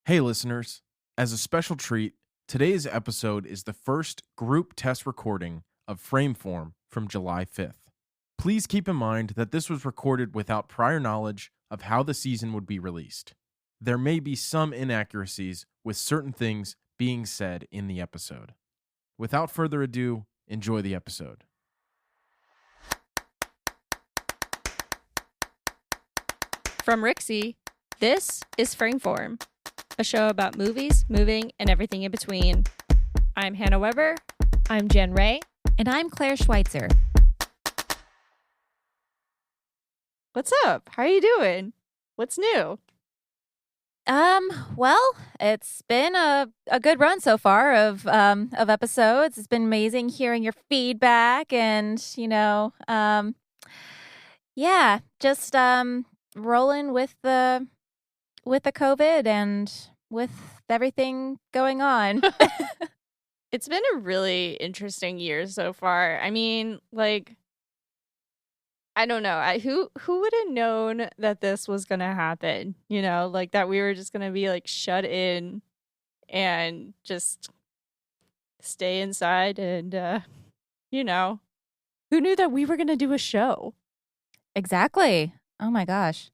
Hey listeners, as a special treat, today's episode is the first group test recording of Frameform from July 5th. Please keep in mind that this was recorded without prior knowledge of how the season would be released. There may be some inaccuracies with certain things being said in the episode. Without further ado, enjoy the episode. From Rixie, this is Frameform, a show about movies, moving, and everything in between. I'm Hannah Weber. I'm Jen Ray. And I'm Clare Schweitzer. What's up? How are you doing? What's new? Well, it's been a good run so far of episodes. It's been amazing hearing your feedback and, just rolling with the COVID and with everything going on. It's been a really interesting year so far. I mean, I don't know. Who would have known that this was going to happen? That we were just going to be shut in and just stay inside and, who knew that we were going to do a show? Exactly. Oh my gosh.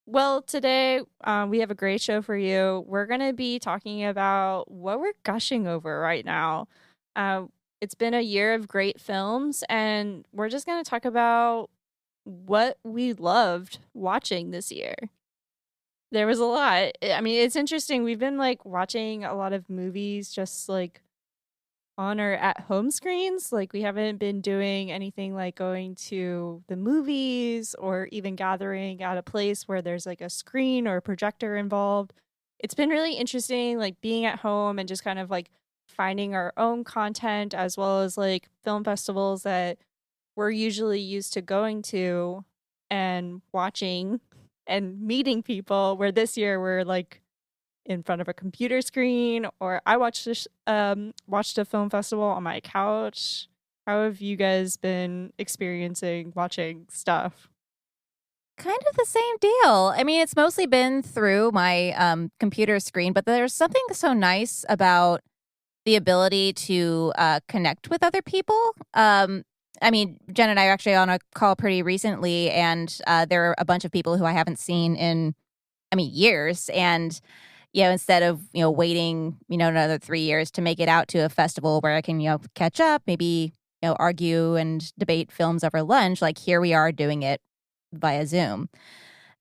Well, today we have a great show for you. We're going to be talking about what we're gushing over right now. It's been a year of great films, and we're just going to talk about what we loved watching this year. There was a lot. I mean, it's interesting. We've been watching a lot of movies just on our at-home screens. We haven't been doing anything like going to the movies or even gathering at a place where there's a screen or a projector involved. It's been really interesting, being at home and just kind of finding our own content, as well as film festivals that we're usually used to going to and watching and meeting people, where this year we're in front of a computer screen, or I watched a film festival on my couch. How have you guys been experiencing watching stuff? Kind of the same deal. I mean, it's mostly been through my computer screen, but there's something so nice about the ability to connect with other people. I mean, Jen and I are actually on a call pretty recently, and there are a bunch of people who I haven't seen in, years. And instead of, waiting, another 3 years to make it out to a festival where I can, catch up, maybe, argue and debate films over lunch, here we are doing it via Zoom.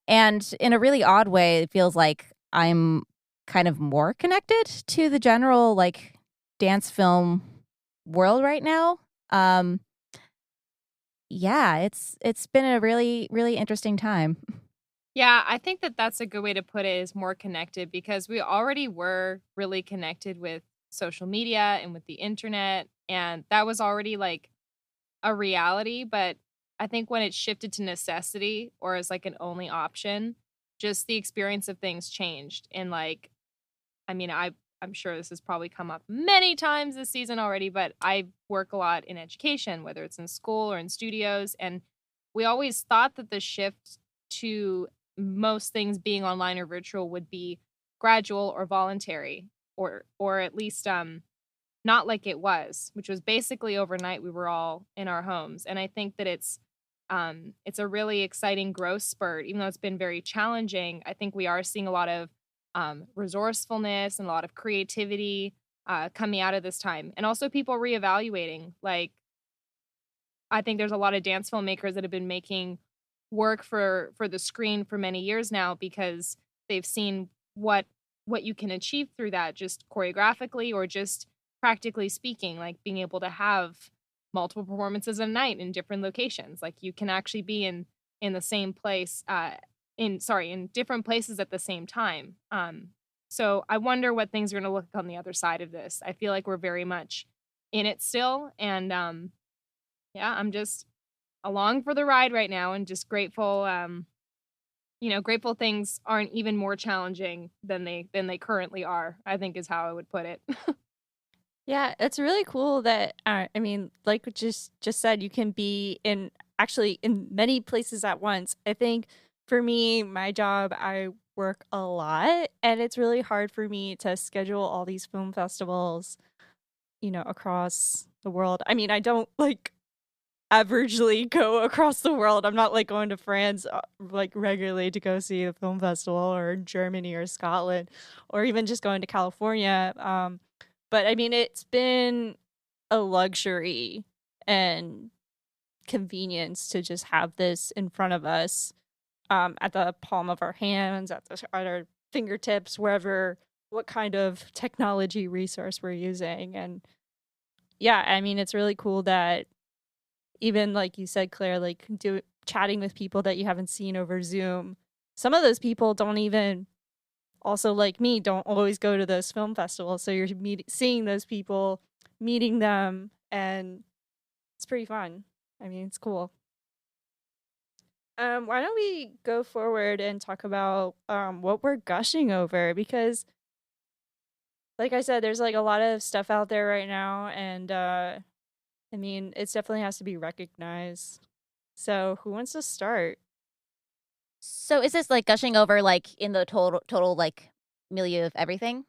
And in a really odd way, it feels like I'm kind of more connected to the general, dance film world right now. It's been a really, really interesting time. Yeah, I think that that's a good way to put it, is more connected, because we already were really connected with social media and with the internet, and that was already a reality. But I think when it shifted to necessity, or as an only option, just the experience of things changed. And I'm sure this has probably come up many times this season already, but I work a lot in education, whether it's in school or in studios, and we always thought that the shift to most things being online or virtual would be gradual or voluntary, or at least not like it was, which was basically overnight. We were all in our homes, and I think that it's a really exciting growth spurt. Even though it's been very challenging, I think we are seeing a lot of resourcefulness and a lot of creativity coming out of this time, and also people reevaluating. I think there's a lot of dance filmmakers that have been making work for the screen for many years now, because they've seen what you can achieve through that, just choreographically or just practically speaking, being able to have multiple performances a night in different locations. You can actually be in the same place, in different places at the same time. So I wonder what things are going to look on the other side of this. I feel like we're very much in it still, and I'm just along for the ride right now, and just grateful. Grateful things aren't even more challenging than they currently are, I think, is how I would put it. Yeah, it's really cool that like just said, you can be in many places at once. I think for me, my job, I work a lot, and it's really hard for me to schedule all these film festivals, across the world. I mean, I don't like averagely go across the world. I'm not like going to France like regularly to go see a film festival, or Germany or Scotland, or even just going to California. But I mean, it's been a luxury and convenience to just have this in front of us, at the palm of our hands, at our fingertips, wherever, what kind of technology resource we're using. And yeah, I mean, it's really cool that even like you said, Claire, like chatting with people that you haven't seen over Zoom. Some of those people don't even, also like me, don't always go to those film festivals. So you're seeing those people, meeting them, and it's pretty fun. I mean, it's cool. Why don't we go forward and talk about what we're gushing over? Because, like I said, there's like a lot of stuff out there right now, and I mean, it definitely has to be recognized. So, who wants to start? So is this like gushing over like in the total like milieu of everything?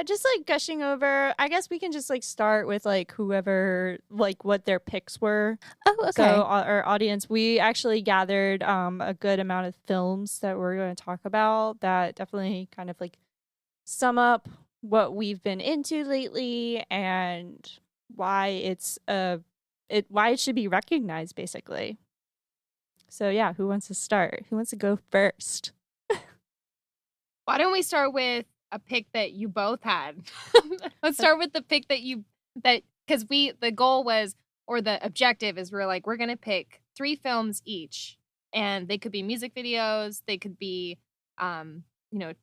Just like gushing over. I guess we can just like start with like whoever, like what their picks were. Oh, okay. So our audience, we actually gathered a good amount of films that we're going to talk about that definitely kind of like sum up what we've been into lately and why why it should be recognized, basically. So yeah, who wants to start? Who wants to go first? Why don't we start with a pick that you both had? Let's start with the pick because the goal was, or the objective is, we're going to pick 3 films each, and they could be music videos, they could be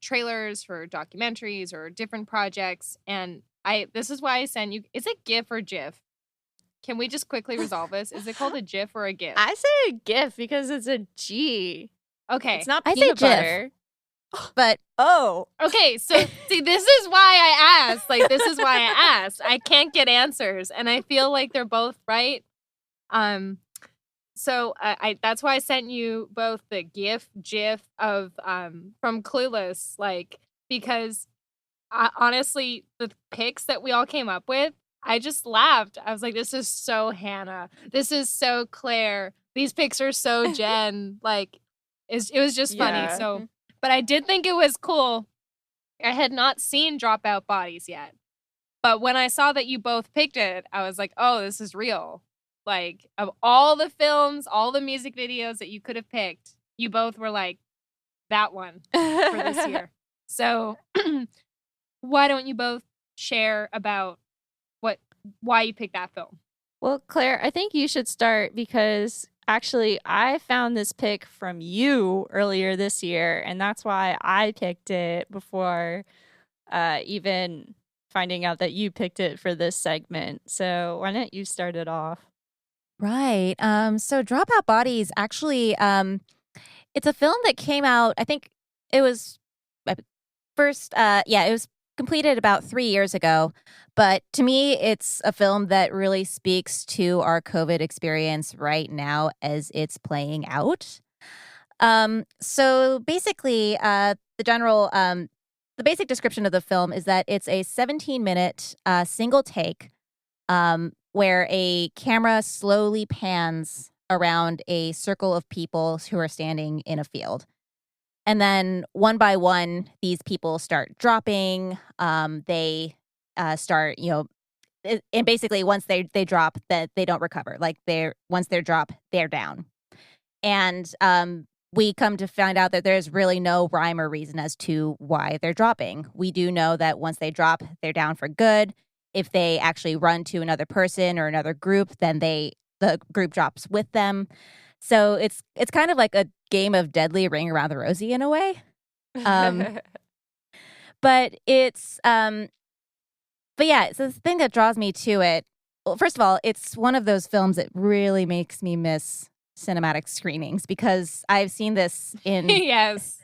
trailers for documentaries or different projects. And this is why I sent you. Is it GIF or GIF? Can we just quickly resolve this? Is it called a GIF or a GIF? I say a GIF because it's a G. Okay. It's not I peanut say GIF. butter. But okay, so see, this is why I asked. This is why I asked. I can't get answers, and I feel like they're both right. So that's why I sent you both the GIF of from Clueless, because honestly, the picks that we all came up with, I just laughed. I was like, this is so Hannah. This is so Claire. These picks are so Jen. It was just funny. Yeah. So, but I did think it was cool. I had not seen Dropout Bodies yet. But when I saw that you both picked it, I was like, oh, this is real. Of all the films, all the music videos that you could have picked, you both were like, that one for this year. So why don't you both share about why you picked that film? Well, Claire, I think you should start because actually I found this pick from you earlier this year, and that's why I picked it before even finding out that you picked it for this segment. So why don't you start it off? Right. So Dropout Bodies actually, it's a film that came out, I think it was it was completed about 3 years ago. But to me, it's a film that really speaks to our COVID experience right now as it's playing out. So basically, the basic description of the film is that it's a 17-minute single take where a camera slowly pans around a circle of people who are standing in a field. And then one by one, these people start dropping. They start, and basically once they drop, that they don't recover. Once they drop, they're down. And we come to find out that there's really no rhyme or reason as to why they're dropping. We do know that once they drop, they're down for good. If they actually run to another person or another group, then the group drops with them. So it's kind of like a game of deadly ring around the rosy in a way. But it's but yeah, so the thing that draws me to it, well, first of all, it's one of those films that really makes me miss cinematic screenings because I've seen this in yes.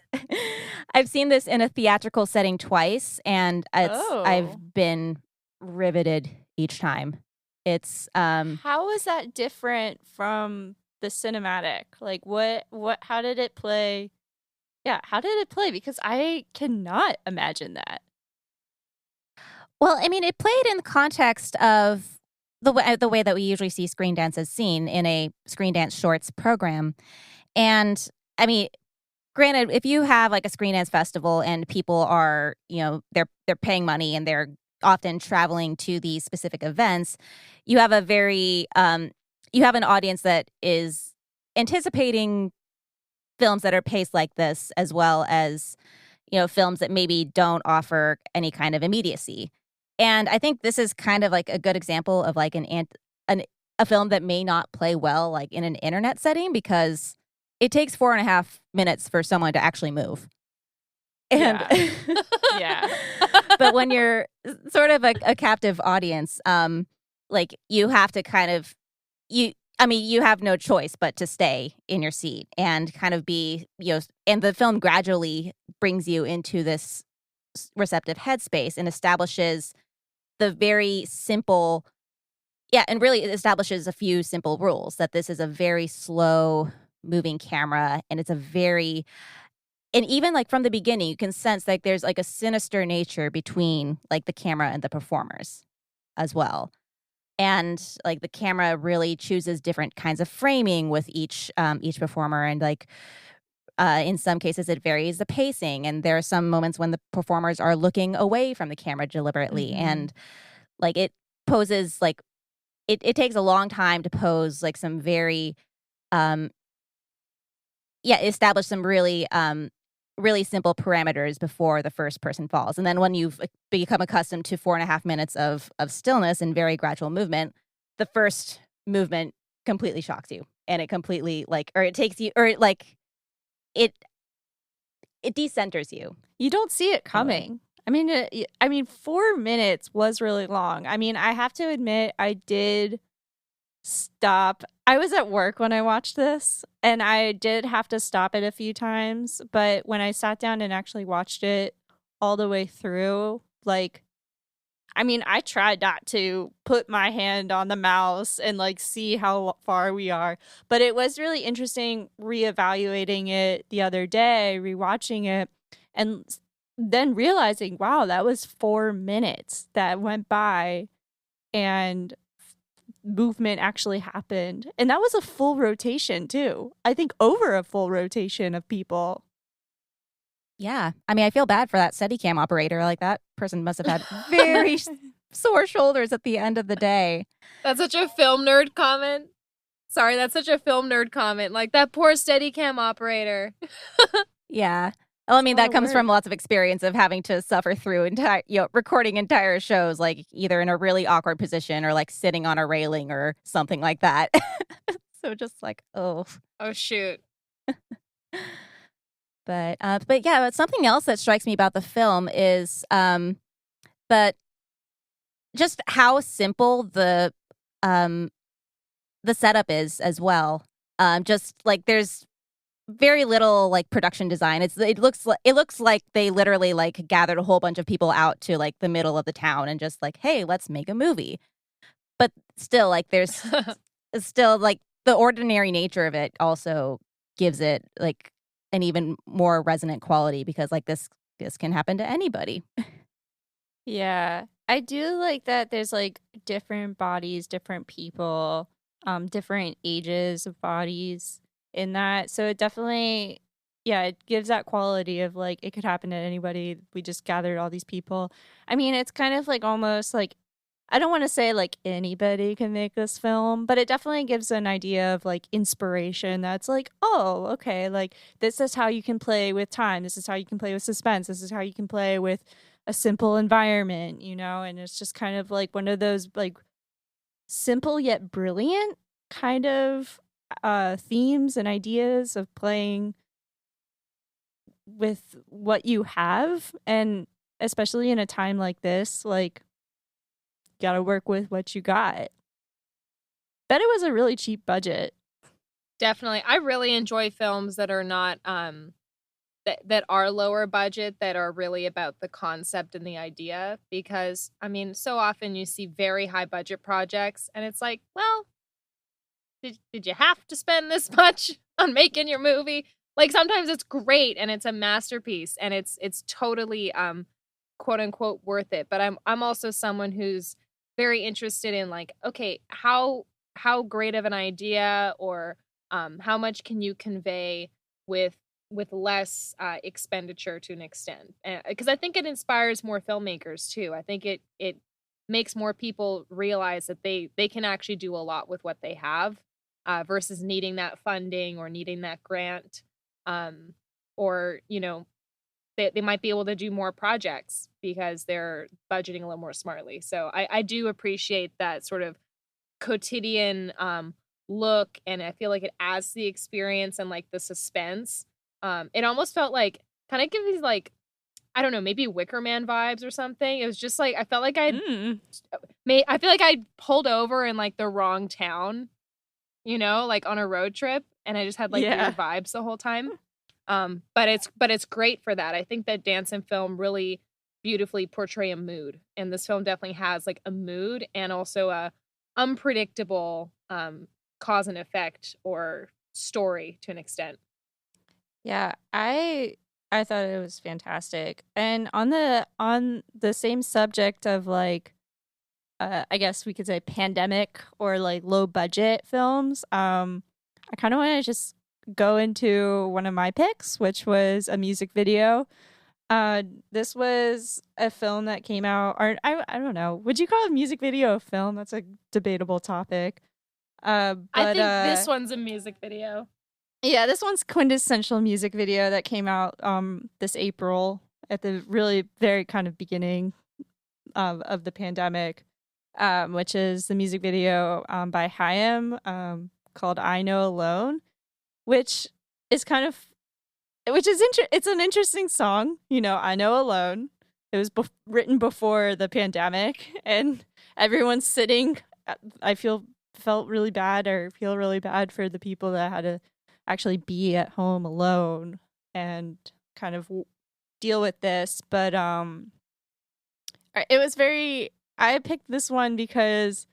I've seen this in a theatrical setting twice, and I've been riveted each time. It's how is that different from the cinematic? How did it play Yeah, how did it play? Because I cannot imagine that. Well, I mean, it played in the context of the way that we usually see screen dances seen in a screen dance shorts program. And I mean, granted, if you have like a screen dance festival and people are, they're paying money and they're often traveling to these specific events, you have a very you have an audience that is anticipating films that are paced like this, as well as films that maybe don't offer any kind of immediacy. And I think this is kind of like a good example of like a film that may not play well like in an internet setting, because it takes 4.5 minutes for someone to actually move. And Yeah. but when you're sort of a captive audience, like you have to kind of you have no choice but to stay in your seat and kind of be, and the film gradually brings you into this receptive headspace and establishes the very simple, and really it establishes a few simple rules, that this is a very slow moving camera, and it's and even like from the beginning, you can sense like there's like a sinister nature between like the camera and the performers as well. And like the camera really chooses different kinds of framing with each performer, and like in some cases it varies the pacing, and there are some moments when the performers are looking away from the camera deliberately, and like it poses like it takes a long time to pose like some very establish some really really simple parameters before the first person falls. And then when you've become accustomed to 4.5 minutes of stillness and very gradual movement, the first movement completely shocks you, and it completely it takes you, or it decenters you. You don't see it coming. I mean, 4 minutes was really long. I mean, I have to admit, I did stop. I was at work when I watched this, and I did have to stop it a few times. But when I sat down and actually watched it all the way through, I tried not to put my hand on the mouse and see how far we are. But it was really interesting reevaluating it the other day, rewatching it, and then realizing, wow, that was 4 minutes that went by and movement actually happened. And that was a full rotation too. I think over a full rotation of people. Yeah. I mean, I feel bad for that Steadicam operator. Like, that person must have had very sore shoulders at the end of the day. That's such a film nerd comment. Sorry, that's such a film nerd comment. Like, that poor Steadicam operator. Yeah. Well, I mean, that comes from lots of experience of having to suffer through recording entire shows, like either in a really awkward position or like sitting on a railing or something like that. So just like, oh shoot. But yeah, something else that strikes me about the film is that just how simple the setup is as well. Just like there's very little like production design. It looks like they literally like gathered a whole bunch of people out to like the middle of the town and just like, hey, let's make a movie. But still, like there's still like the ordinary nature of it also gives it like an even more resonant quality, because like this can happen to anybody. Yeah, I do like that there's like different bodies, different people, different ages of bodies in that. So it definitely, it gives that quality of like it could happen to anybody. We just gathered all these people. I mean, it's kind of like almost like, I don't want to say like anybody can make this film, but it definitely gives an idea of like inspiration that's like, oh, okay, like this is how you can play with time. This is how you can play with suspense. This is how you can play with a simple environment, and it's just kind of like one of those like simple yet brilliant kind of themes and ideas of playing with what you have. And especially in a time like this, like, gotta work with what you got. Bet it was a really cheap budget. Definitely. I really enjoy films that are not that are lower budget, that are really about the concept and the idea, because I mean, so often you see very high budget projects and it's like, well, did you have to spend this much on making your movie? Like sometimes it's great and it's a masterpiece and it's totally quote unquote worth it. But I'm also someone who's very interested in like, okay, how great of an idea or how much can you convey with less expenditure to an extent, because I think it inspires more filmmakers too. I think it makes more people realize that they can actually do a lot with what they have, versus needing that funding or needing that grant, or they might be able to do more projects because they're budgeting a little more smartly. So I do appreciate that sort of quotidian look, and I feel like it adds to the experience and like the suspense. It almost felt like kind of gives like, I don't know, maybe Wicker Man vibes or something. It was just like I felt like I feel like I pulled over in like the wrong town, like on a road trip, and I just had like weird vibes the whole time. But it's great for that. I think that dance and film really beautifully portray a mood, and this film definitely has like a mood and also a unpredictable cause and effect or story to an extent. Yeah, I thought it was fantastic. And on the same subject of like I guess we could say pandemic or like low budget films, I kind of want to just go into one of my picks, which was a music video. This was a film that came out, or I don't know, would you call a music video a film? That's a debatable topic. But I think this one's a music video. Yeah, this one's quintessential music video that came out this April at the really very kind of beginning of the pandemic, which is the music video by HAIM called "I Know Alone," which is it's an interesting song. "I Know Alone." It was written before the pandemic, and everyone's sitting. I felt really bad, or feel really bad for the people that had to actually be at home alone and kind of deal with this. But it was I picked this one because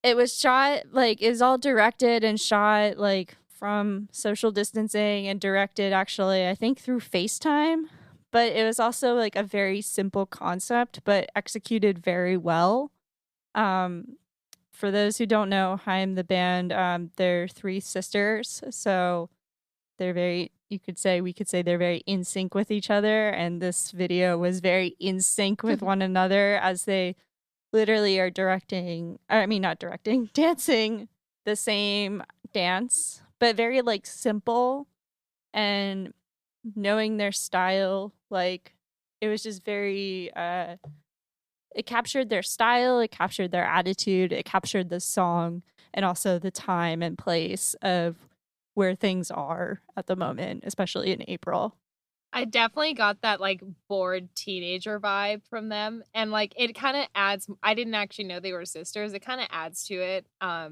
it was shot like is all directed and shot like from social distancing and directed actually I think through FaceTime, but it was also like a very simple concept but executed very well. For those who don't know, HAIM, the band, they're three sisters, so they're we could say they're very in sync with each other, and this video was very in sync with one another as they literally are dancing the same dance, but very like simple, and knowing their style, like it was just very it captured their style, it captured their attitude, it captured the song, and also the time and place of where things are at the moment, especially in April. I definitely got that like bored teenager vibe from them, and like it kind of adds. I didn't actually know they were sisters. It kind of adds to it. I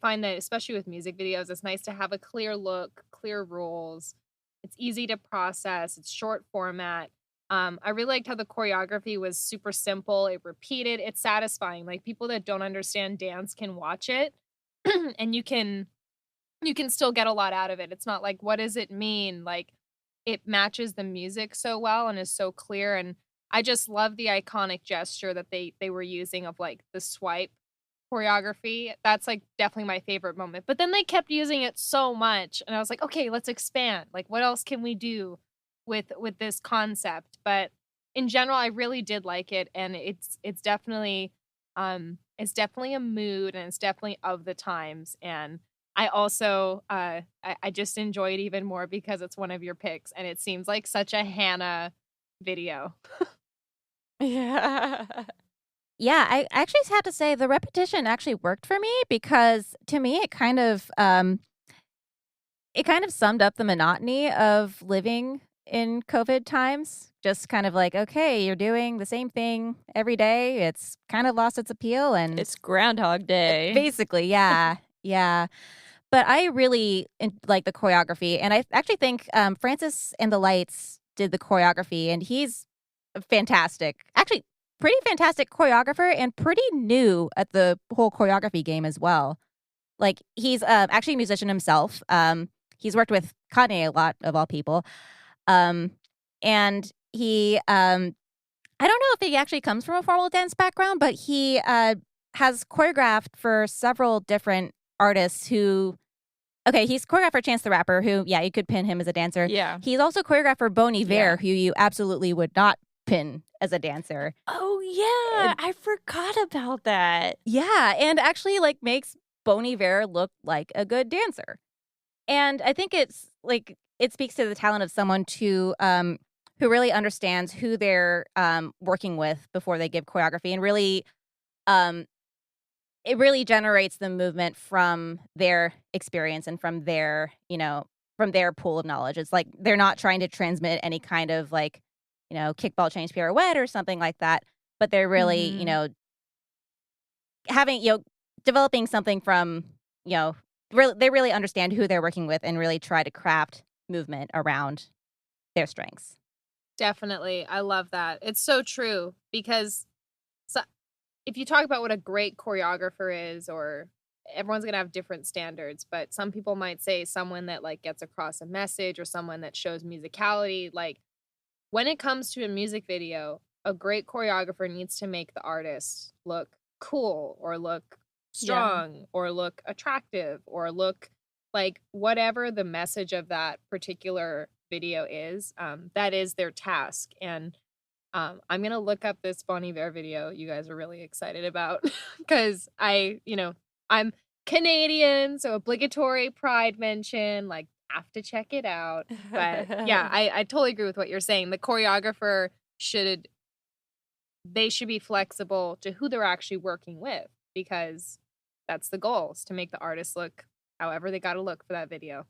find that especially with music videos, it's nice to have a clear look, clear rules. It's easy to process. It's short format. I really liked how the choreography was super simple. It repeated. It's satisfying. Like people that don't understand dance can watch it, and you can still get a lot out of it. It's not like, what does it mean? Like it matches the music so well and is so clear. And I just love the iconic gesture that they were using of like the swipe choreography. That's like definitely my favorite moment. But then they kept using it so much, and I was like, okay, let's expand. Like what else can we do with this concept? But in general, I really did like it, and it's definitely a mood, and it's definitely of the times. And I also I just enjoy it even more because it's one of your picks, and it seems like such a Hannah video. Yeah. Yeah, I actually had to say the repetition actually worked for me, because to me it kind of summed up the monotony of living in COVID times. Just kind of like, okay, you're doing the same thing every day. It's kind of lost its appeal, and It's Groundhog Day. basically, yeah. Yeah. But I really like the choreography, and I actually think Francis and the Lights did the choreography, and he's fantastic. Actually, pretty fantastic choreographer, and pretty new at the whole choreography game as well. like he's actually a musician himself. He's worked with Kanye a lot, of all people. And he, I don't know if he actually comes from a formal dance background, but he has choreographed for several different artists who, okay, he's choreographed for Chance the Rapper, who, yeah, you could pin him as a dancer. Yeah. He's also choreographed for Bon Iver, who you absolutely would not pin as a dancer. Oh, yeah. I forgot about that. Yeah, and actually, like, makes Bon Iver look like a good dancer. And I think it's, like, it speaks to the talent of someone who really understands who they're working with before they give choreography, and really, it really generates the movement from their experience and from their, from their pool of knowledge. It's like they're not trying to transmit any kind of like, kickball change pirouette or something like that, but they're really, having, developing something from, they really understand who they're working with and really try to craft movement around their strengths. Definitely. I love that. It's so true because if you talk about what a great choreographer is, or everyone's going to have different standards, but some people might say someone that like gets across a message or someone that shows musicality. Like when it comes to a music video, a great choreographer needs to make the artist look cool or look strong or look attractive or look like whatever the message of that particular video is, that is their task. And I'm going to look up this Bon Iver video you guys are really excited about because I'm Canadian, so obligatory pride mention, like have to check it out. But yeah, I totally agree with what you're saying. The choreographer should be flexible to who they're actually working with, because that's the goal, is to make the artist look however they got to look for that video.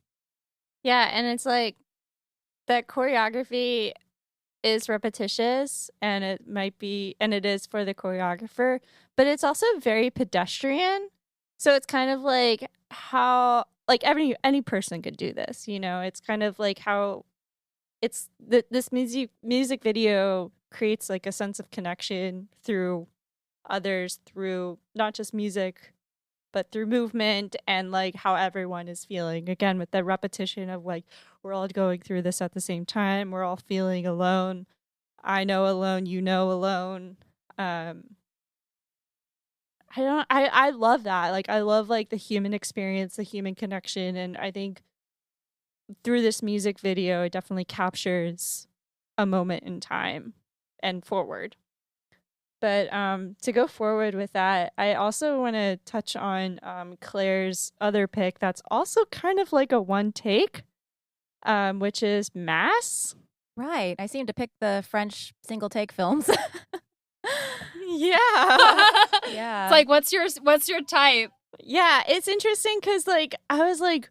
Yeah, and it's like that choreography is repetitious, and it is for the choreographer, but it's also very pedestrian. So it's kind of like how, like any person could do this, it's kind of like how it's this music video creates like a sense of connection through others, through not just music, but through movement and like how everyone is feeling. Again, with the repetition of like, we're all going through this at the same time. We're all feeling alone. I know alone, alone. I love that. Like, I love like the human experience, the human connection. And I think through this music video, it definitely captures a moment in time and forward. But to go forward with that, I also want to touch on Claire's other pick that's also kind of like a one take, which is Mass. Right. I seem to pick the French single take films. Yeah. Yeah. It's like, what's your type? Yeah, it's interesting because like I was like,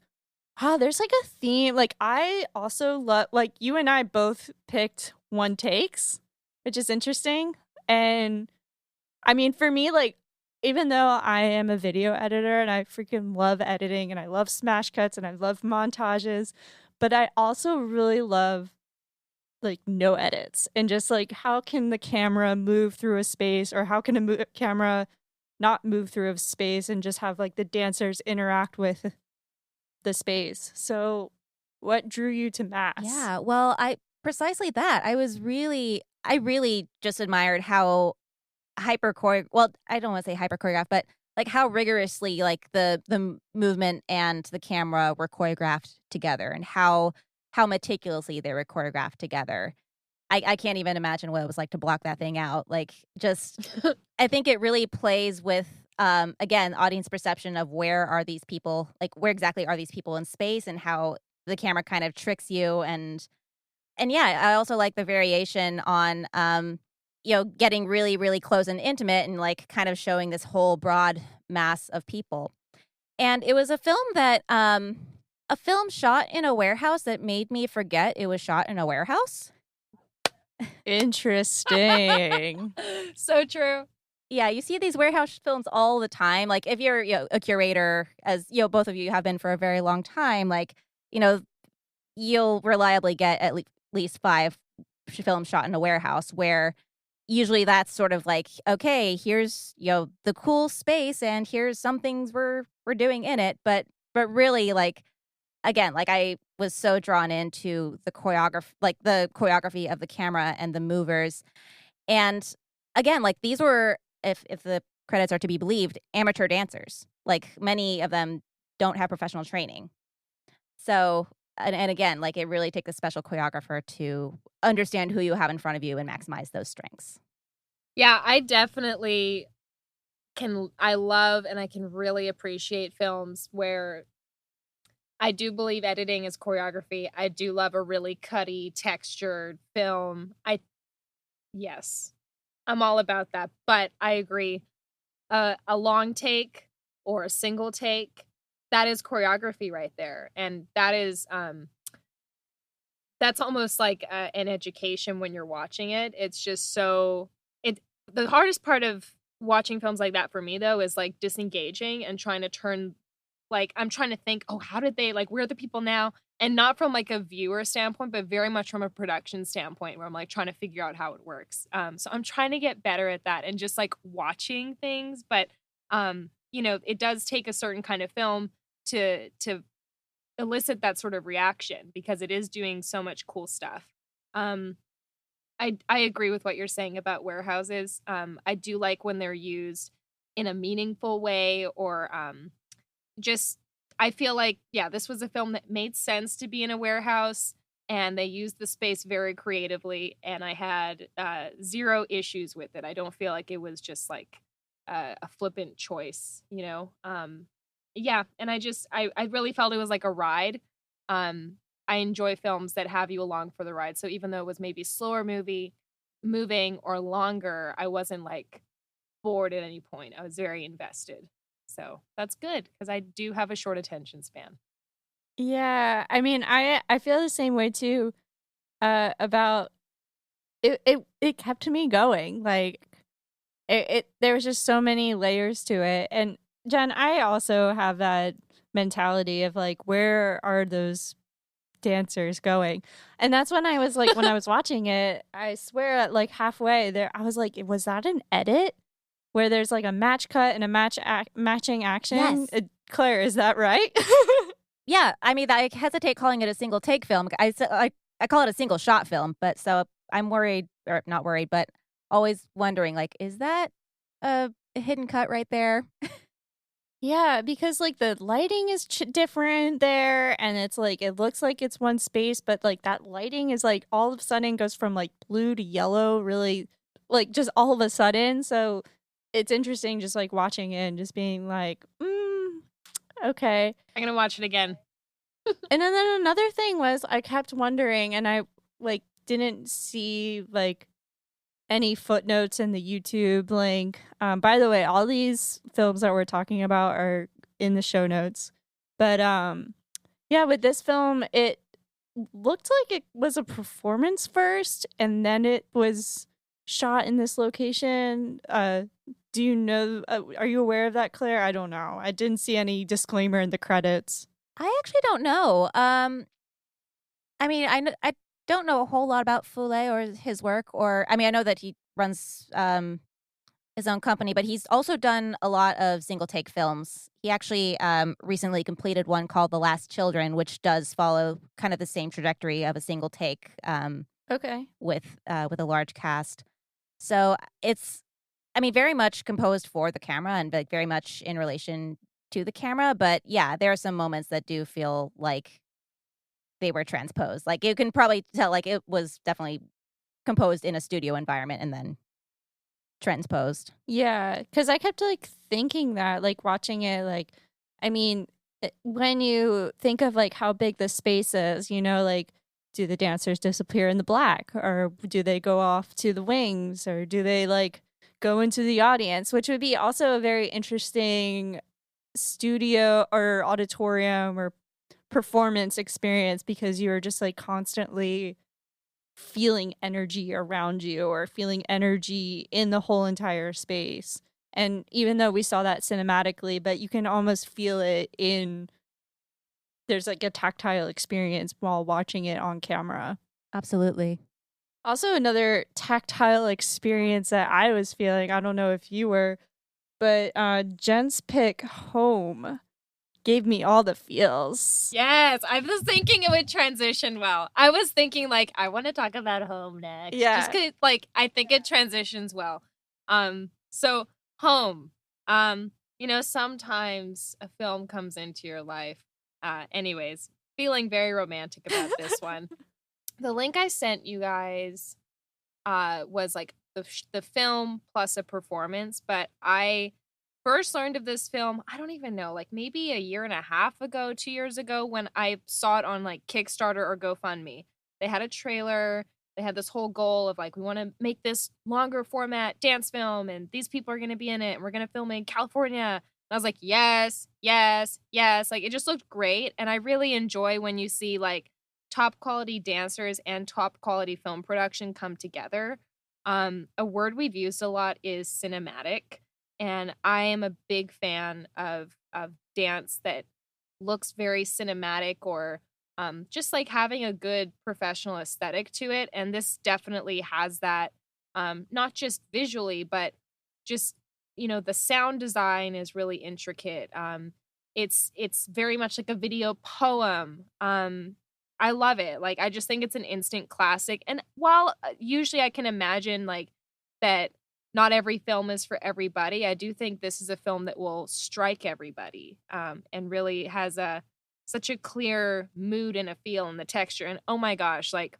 oh, there's like a theme. Like I also love, like you and I both picked one takes, which is interesting. And I mean, for me, like, even though I am a video editor and I freaking love editing and I love smash cuts and I love montages, but I also really love like no edits and just like how can the camera move through a space, or how can a camera not move through a space and just have like the dancers interact with the space. So what drew you to Mass? Yeah, well, precisely that. I really just admired how I don't want to say hyper choreographed, but like how rigorously like the movement and the camera were choreographed together, and how meticulously they were choreographed together. I can't even imagine what it was like to block that thing out. Like, just I think it really plays with again, audience perception of where exactly are these people in space, and how the camera kind of tricks you. And yeah, I also like the variation on getting really, really close and intimate, and like kind of showing this whole broad mass of people. And it was a film that a film shot in a warehouse that made me forget it was shot in a warehouse. Interesting. So true. Yeah, you see these warehouse films all the time. Like if you're a curator, as both of you have been for a very long time, like you'll reliably get at least 5 films shot in a warehouse where usually that's sort of like, okay, here's, the cool space and here's some things we're doing in it. But really, like, again, like I was so drawn into the choreography of the camera and the movers. And again, like these were, if the credits are to be believed, amateur dancers. Like many of them don't have professional training. So, and again, like it really takes a special choreographer to understand who you have in front of you and maximize those strengths. Yeah, I definitely I love and I can really appreciate films where I do believe editing is choreography. I do love a really cutty, textured film. Yes, I'm all about that. But I agree. A long take or a single take, that is choreography right there. And that's almost like an education when you're watching it. It's just the hardest part of watching films like that for me though is like disengaging and trying to turn, like I'm trying to think, oh, how did they, like, where are the people now? And not from like a viewer standpoint, but very much from a production standpoint where I'm like trying to figure out how it works. So I'm trying to get better at that and just like watching things. But it does take a certain kind of film to elicit that sort of reaction because it is doing so much cool stuff. I agree with what you're saying about warehouses. I do like when they're used in a meaningful way or I feel like, yeah, this was a film that made sense to be in a warehouse and they used the space very creatively and I had zero issues with it. I don't feel like it was just like a flippant choice, Yeah, and I really felt it was like a ride. I enjoy films that have you along for the ride. So even though it was maybe slower moving or longer, I wasn't like bored at any point. I was very invested. So that's good because I do have a short attention span. Yeah, I mean, I feel the same way too. About it kept me going. Like there was just so many layers to it. And Jen, I also have that mentality of like, where are those dancers going? And that's when I was like, when I was watching it, I swear at like halfway there, I was like, was that an edit? Where there's like a match cut and a matching action? Yes. Claire, is that right? Yeah, I mean, I hesitate calling it a single take film. I call it a single shot film, but so I'm worried, or not worried, but always wondering, like, is that a hidden cut right there? Yeah, because like the lighting is different there, and it's like it looks like it's one space, but like that lighting is like all of a sudden goes from like blue to yellow, really, like just all of a sudden. So it's interesting just like watching it and just being like, okay. I'm gonna watch it again. And then another thing was I kept wondering, and I like didn't see like any footnotes in the YouTube link. By the way, all these films that we're talking about are in the show notes. But yeah, with this film, it looked like it was a performance first, and then it was shot in this location. Do you know? Are you aware of that, Claire? I don't know. I didn't see any disclaimer in the credits. I actually don't know. I mean, I don't know a whole lot about Foulet or his work, or I mean, I know that he runs his own company, but he's also done a lot of single take films. He actually recently completed one called The Last Children, which does follow kind of the same trajectory of a single take. Okay. With a large cast. So it's, I mean, very much composed for the camera and like very much in relation to the camera. But yeah, there are some moments that do feel like they were transposed. Like you can probably tell like it was definitely composed in a studio environment and then transposed. Yeah, because I kept like thinking that, like watching it, like, I mean, when you think of like how big the space is, like, do the dancers disappear in the black, or do they go off to the wings, or do they like go into the audience, which would be also a very interesting studio or auditorium or performance experience, because you're just like constantly feeling energy around you or feeling energy in the whole entire space. And even though we saw that cinematically, but you can almost feel it there's like a tactile experience while watching it on camera. Absolutely. Also, another tactile experience that I was feeling, I don't know if you were, but Jen's pick Home gave me all the feels. Yes, I was thinking it would transition well. I was thinking like I want to talk about Home next. Yeah. Just 'cause, like I think it transitions well. So Home. Sometimes a film comes into your life. Anyways, feeling very romantic about this one. The link I sent you guys was like the film plus a performance, but I first learned of this film, I don't even know, like maybe a year and a half ago, 2 years ago, when I saw it on like Kickstarter or GoFundMe. They had a trailer. They had this whole goal of like, we want to make this longer format dance film, and these people are going to be in it, and we're going to film it in California. And I was like, yes, yes, yes. Like, it just looked great. And I really enjoy when you see like top quality dancers and top quality film production come together. A word we've used a lot is cinematic. And I am a big fan of dance that looks very cinematic, or just like having a good professional aesthetic to it. And this definitely has that, not just visually, but just, the sound design is really intricate. It's very much like a video poem. I love it. Like, I just think it's an instant classic. And while usually I can imagine like that not every film is for everybody, I do think this is a film that will strike everybody, and really has such a clear mood and a feel and the texture. And oh my gosh, like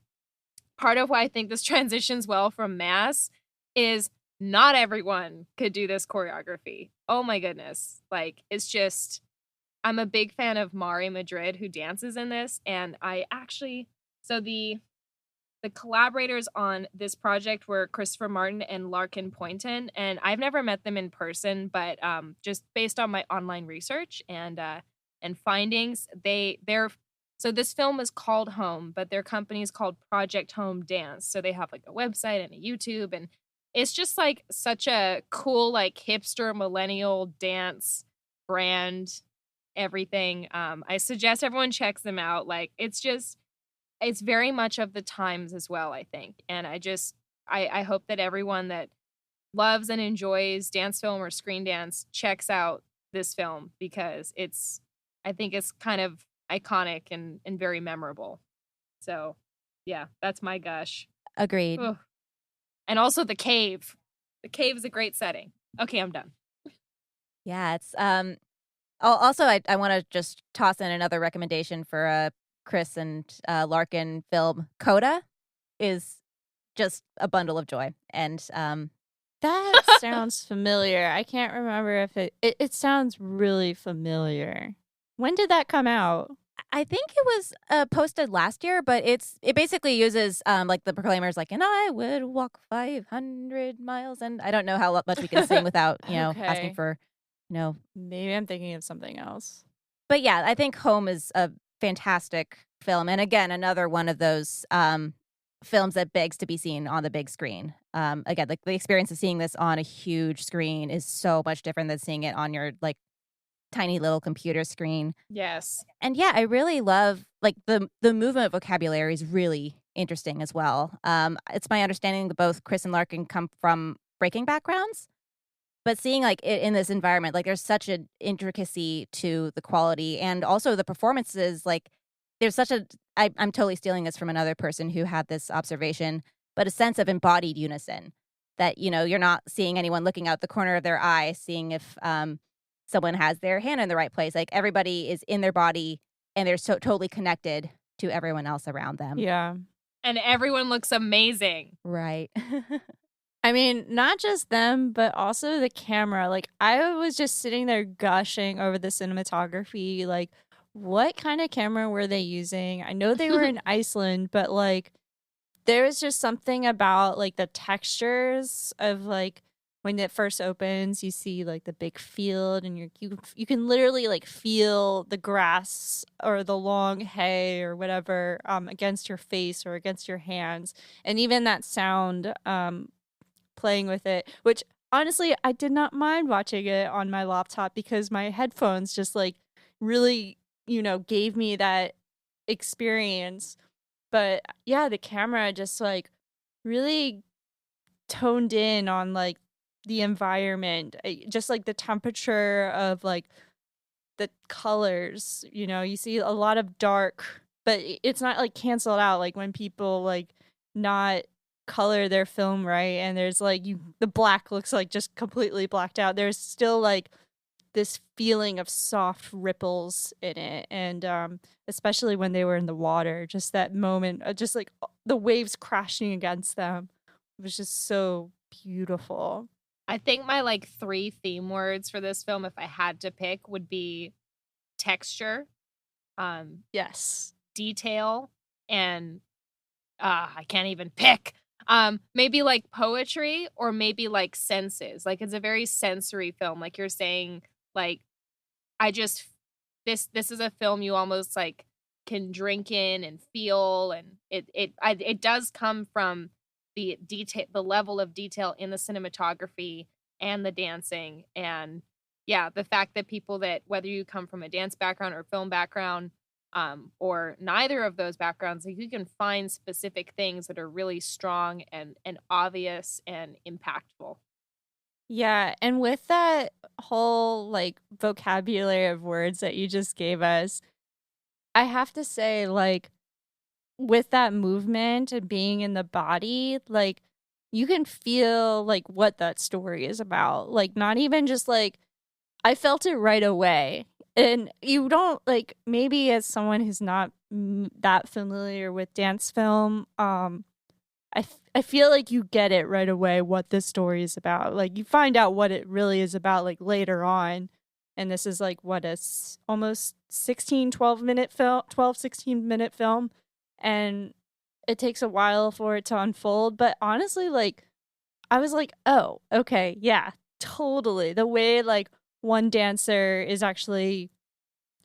part of why I think this transitions well from Mass is not everyone could do this choreography. Oh my goodness. Like, it's just, I'm a big fan of Mari Madrid, who dances in this, and the collaborators on this project were Christopher Martin and Larkin Poynton, and I've never met them in person, but just based on my online research and findings, so this film is called Home, but their company is called Project Home Dance. So they have like a website and a YouTube, and it's just like such a cool like hipster millennial dance brand. Everything. I suggest everyone checks them out. Like, it's very much of the times as well, I think. And I hope that everyone that loves and enjoys dance film or screen dance checks out this film, because I think it's kind of iconic and very memorable. So yeah, that's my gush. Agreed. Ugh. And also the cave. The cave is a great setting. Okay, I'm done. Yeah, it's also, I want to just toss in another recommendation for a Chris and Larkin film. Coda is just a bundle of joy, and that sounds familiar. I can't remember if it sounds really familiar. When did that come out? I think it was posted last year, but it basically uses like the Proclaimers, like, and I would walk 500 miles, and I don't know how much we can sing without asking for. Maybe I'm thinking of something else. But yeah, I think Home is a fantastic film. And again, another one of those films that begs to be seen on the big screen. Again, like the experience of seeing this on a huge screen is so much different than seeing it on your like tiny little computer screen. Yes. And yeah, I really love like the movement vocabulary is really interesting as well. It's my understanding that both Chris and Larkin come from breaking backgrounds. But seeing like it in this environment, like there's such an intricacy to the quality, and also the performances. Like there's I'm totally stealing this from another person who had this observation, but a sense of embodied unison that, you're not seeing anyone looking out the corner of their eye, seeing if someone has their hand in the right place. Like everybody is in their body and they're so totally connected to everyone else around them. Yeah. And everyone looks amazing. Right. I mean, not just them, but also the camera. Like, I was just sitting there gushing over the cinematography. Like, what kind of camera were they using? I know they were in Iceland, but like, there was just something about like the textures of like when it first opens, you see like the big field, and you can literally like feel the grass or the long hay or whatever against your face or against your hands, and even that sound playing with it, which honestly I did not mind watching it on my laptop because my headphones just like really gave me that experience. But yeah, the camera just like really toned in on like the environment, just like the temperature of like the colors. You see a lot of dark, but it's not like canceled out like when people like not color their film right, and there's like the black looks like just completely blacked out. There's still like this feeling of soft ripples in it, and especially when they were in the water, just that moment of just like the waves crashing against them, it was just so beautiful. I think my like 3 theme words for this film, if I had to pick, would be texture, Yes. detail, and I can't even pick. Maybe like poetry, or maybe like senses. Like it's a very sensory film. Like you're saying, like this is a film you almost like can drink in and feel, and it does come from the level of detail in the cinematography and the dancing, and yeah, the fact that people that, whether you come from a dance background or film background, or neither of those backgrounds, like you can find specific things that are really strong and obvious and impactful. Yeah, and with that whole like vocabulary of words that you just gave us, I have to say, like, with that movement and being in the body, like, you can feel like what that story is about. Like, not even just like, I felt it right away. And you don't, like, maybe as someone who's not that familiar with dance film, I feel like you get it right away what this story is about. Like, you find out what it really is about, like, later on. And this is, like, what, almost 12-16 minute film. And it takes a while for it to unfold. But honestly, like, I was like, oh, okay, yeah, totally. The way, like, one dancer is actually,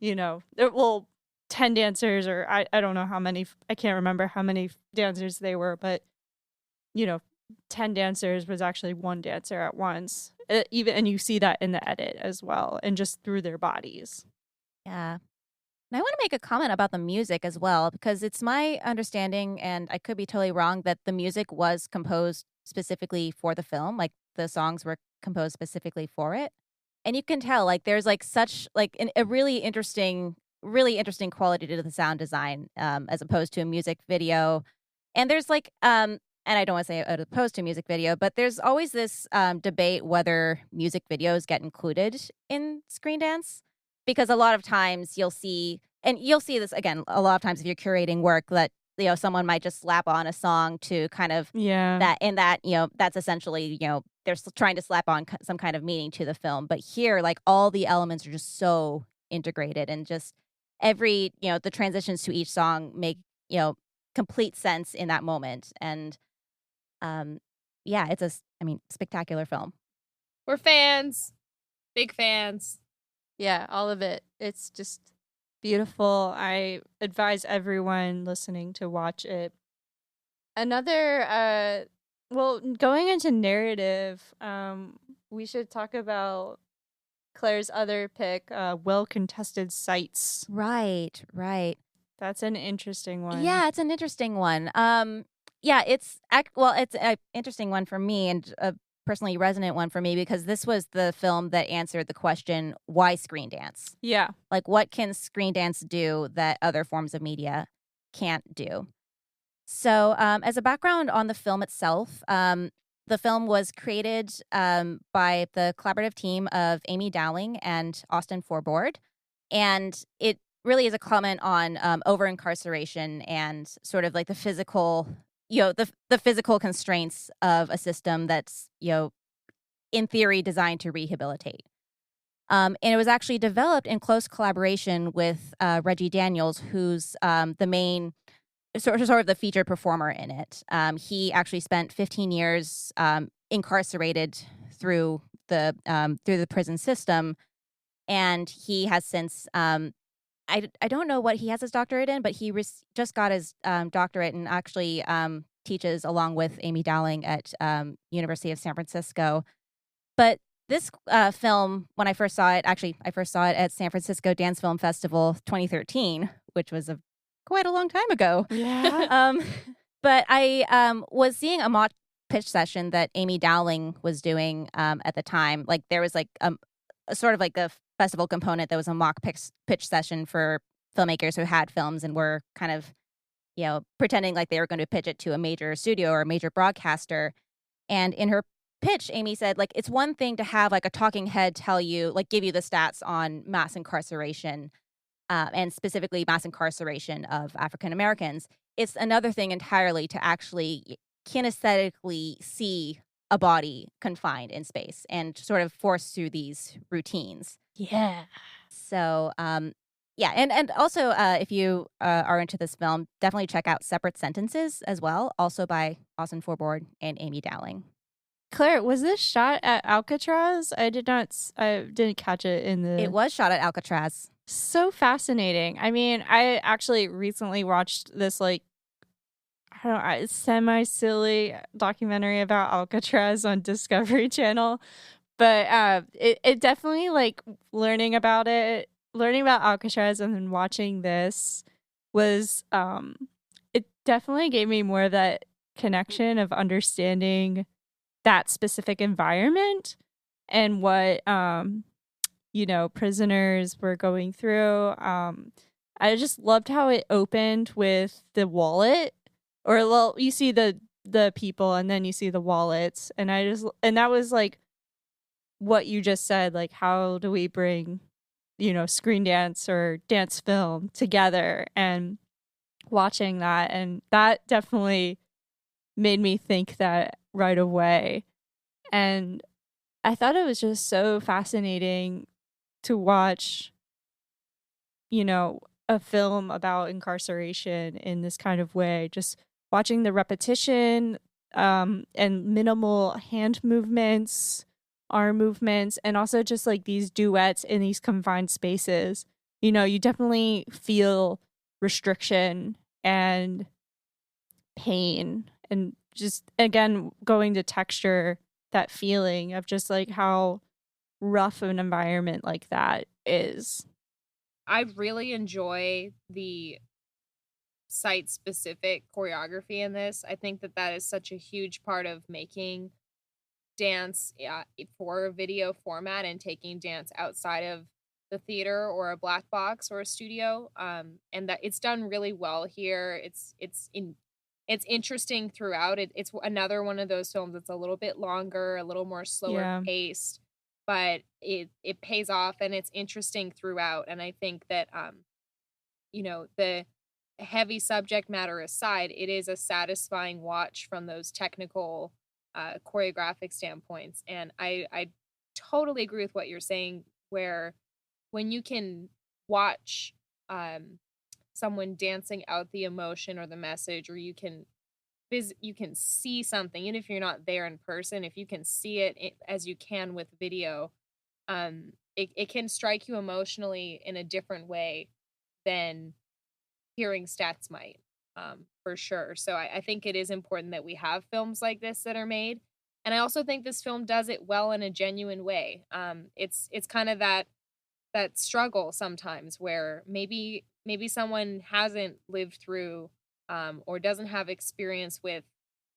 10 dancers, or I don't know how many, I can't remember how many dancers they were, but 10 dancers was actually one dancer at once. And you see that in the edit as well, and just through their bodies. Yeah. And I want to make a comment about the music as well, because it's my understanding, and I could be totally wrong, that the music was composed specifically for the film. Like the songs were composed specifically for it. And you can tell, like, there's like such like a really interesting quality to the sound design, as opposed to a music video. And there's like, and I don't want to say as opposed to a music video, but there's always this debate whether music videos get included in screen dance, because a lot of times you'll see this again a lot of times if you're curating work, that someone might just slap on a song to kind of that's essentially they're trying to slap on some kind of meaning to the film. But here, like, all the elements are just so integrated, and just every the transitions to each song make complete sense in that moment. And it's spectacular film. We're fans, big fans. Yeah, all of it. It's just beautiful. I advise everyone listening to watch it. Another going into narrative, we should talk about Claire's other pick, well-contested sites. Right. That's an interesting one. Yeah, it's an interesting one. It's an interesting one for me, and a personally resonant one for me, because this was the film that answered the question, why screen dance? Yeah. Like, what can screen dance do that other forms of media can't do? So, as a background on the film itself, the film was created by the collaborative team of Amie Dowling and Austin Forbord, and it really is a comment on over-incarceration and sort of like the physical, the physical constraints of a system that's, in theory designed to rehabilitate. And it was actually developed in close collaboration with Reggie Daniels, who's the main, sort of the featured performer in it. He actually spent 15 years incarcerated through the prison system, and he has since I don't know what he has his doctorate in, but he just got his doctorate, and actually teaches along with Amie Dowling at University of San Francisco. But this film, when I first saw it, I first saw it at San Francisco Dance Film Festival 2013, which was quite a long time ago. Yeah. But I was seeing a mock pitch session that Amie Dowling was doing at the time. Like there was like a sort of like a festival component that was a mock pitch session for filmmakers who had films and were kind of, pretending like they were going to pitch it to a major studio or a major broadcaster. And in her pitch, Amie said, like, it's one thing to have like a talking head tell you, like, give you the stats on mass incarceration and specifically mass incarceration of African Americans. It's another thing entirely to actually kinesthetically see a body confined in space and sort of forced through these routines. Yeah. So, yeah. And also, if you are into this film, definitely check out Separate Sentences as well, also by Forbord and Amie Dowling. Claire, was this shot at Alcatraz? I didn't catch it in the... It was shot at Alcatraz. So fascinating. I mean, I actually recently watched this, like, I don't know, semi-silly documentary about Alcatraz on Discovery Channel. But it definitely, like, learning about Alcatraz and then watching this was, it definitely gave me more of that connection of understanding that specific environment and what, prisoners were going through. I just loved how it opened with the wallet, or well, you see the people and then you see the wallets, and that was like what you just said, like how do we bring, screen dance or dance film together, and watching that, and that definitely made me think that right away. And I thought it was just so fascinating to watch, a film about incarceration in this kind of way, just watching the repetition and minimal hand movements, arm movements, and also just like these duets in these confined spaces. You definitely feel restriction and pain, and just, again, going to texture, that feeling of just like how rough an environment like that is. I really enjoy the site-specific choreography in this. I think that is such a huge part of making dance for a video format and taking dance outside of the theater or a black box or a studio. And that it's done really well here. It's interesting throughout. It's another one of those films that's a little bit longer, a little more slower paced, but it pays off and it's interesting throughout. And I think that the heavy subject matter aside, it is a satisfying watch from those technical choreographic standpoints. And I totally agree with what you're saying, where when you can watch someone dancing out the emotion or the message, or you can see something, even if you're not there in person, if you can see it as you can with video, it can strike you emotionally in a different way than hearing stats might, for sure. So I think it is important that we have films like this that are made. And I also think this film does it well in a genuine way. It's kind of that struggle sometimes where maybe someone hasn't lived through or doesn't have experience with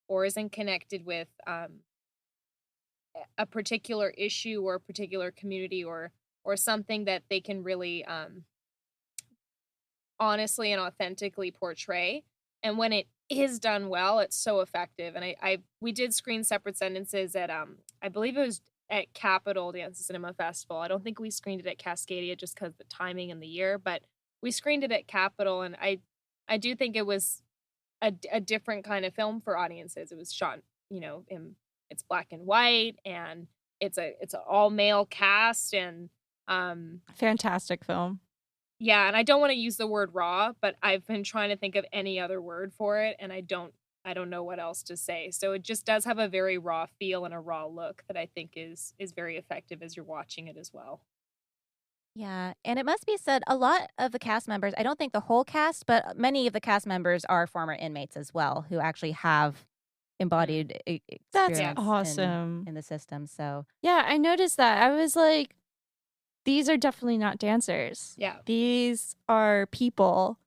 or isn't connected with a particular issue or a particular community or something that they can really honestly and authentically portray. And when it is done well, it's so effective. And we did screen Separate Sentences at I believe it was at Capitol Dance Cinema Festival. I don't think we screened it at Cascadia just because the timing and the year, but we screened it at Capitol, and I do think it was a different kind of film for audiences. It was shot, it's black and white, and it's an all male cast, and fantastic film. Yeah, and I don't want to use the word raw, but I've been trying to think of any other word for it, and I don't know what else to say. So it just does have a very raw feel and a raw look that I think is very effective as you're watching it as well. Yeah, and it must be said, a lot of the cast members, I don't think the whole cast, but many of the cast members are former inmates as well, who actually have embodied experience. That's awesome in the system. So yeah, I noticed that. I was like, these are definitely not dancers. Yeah, these are people,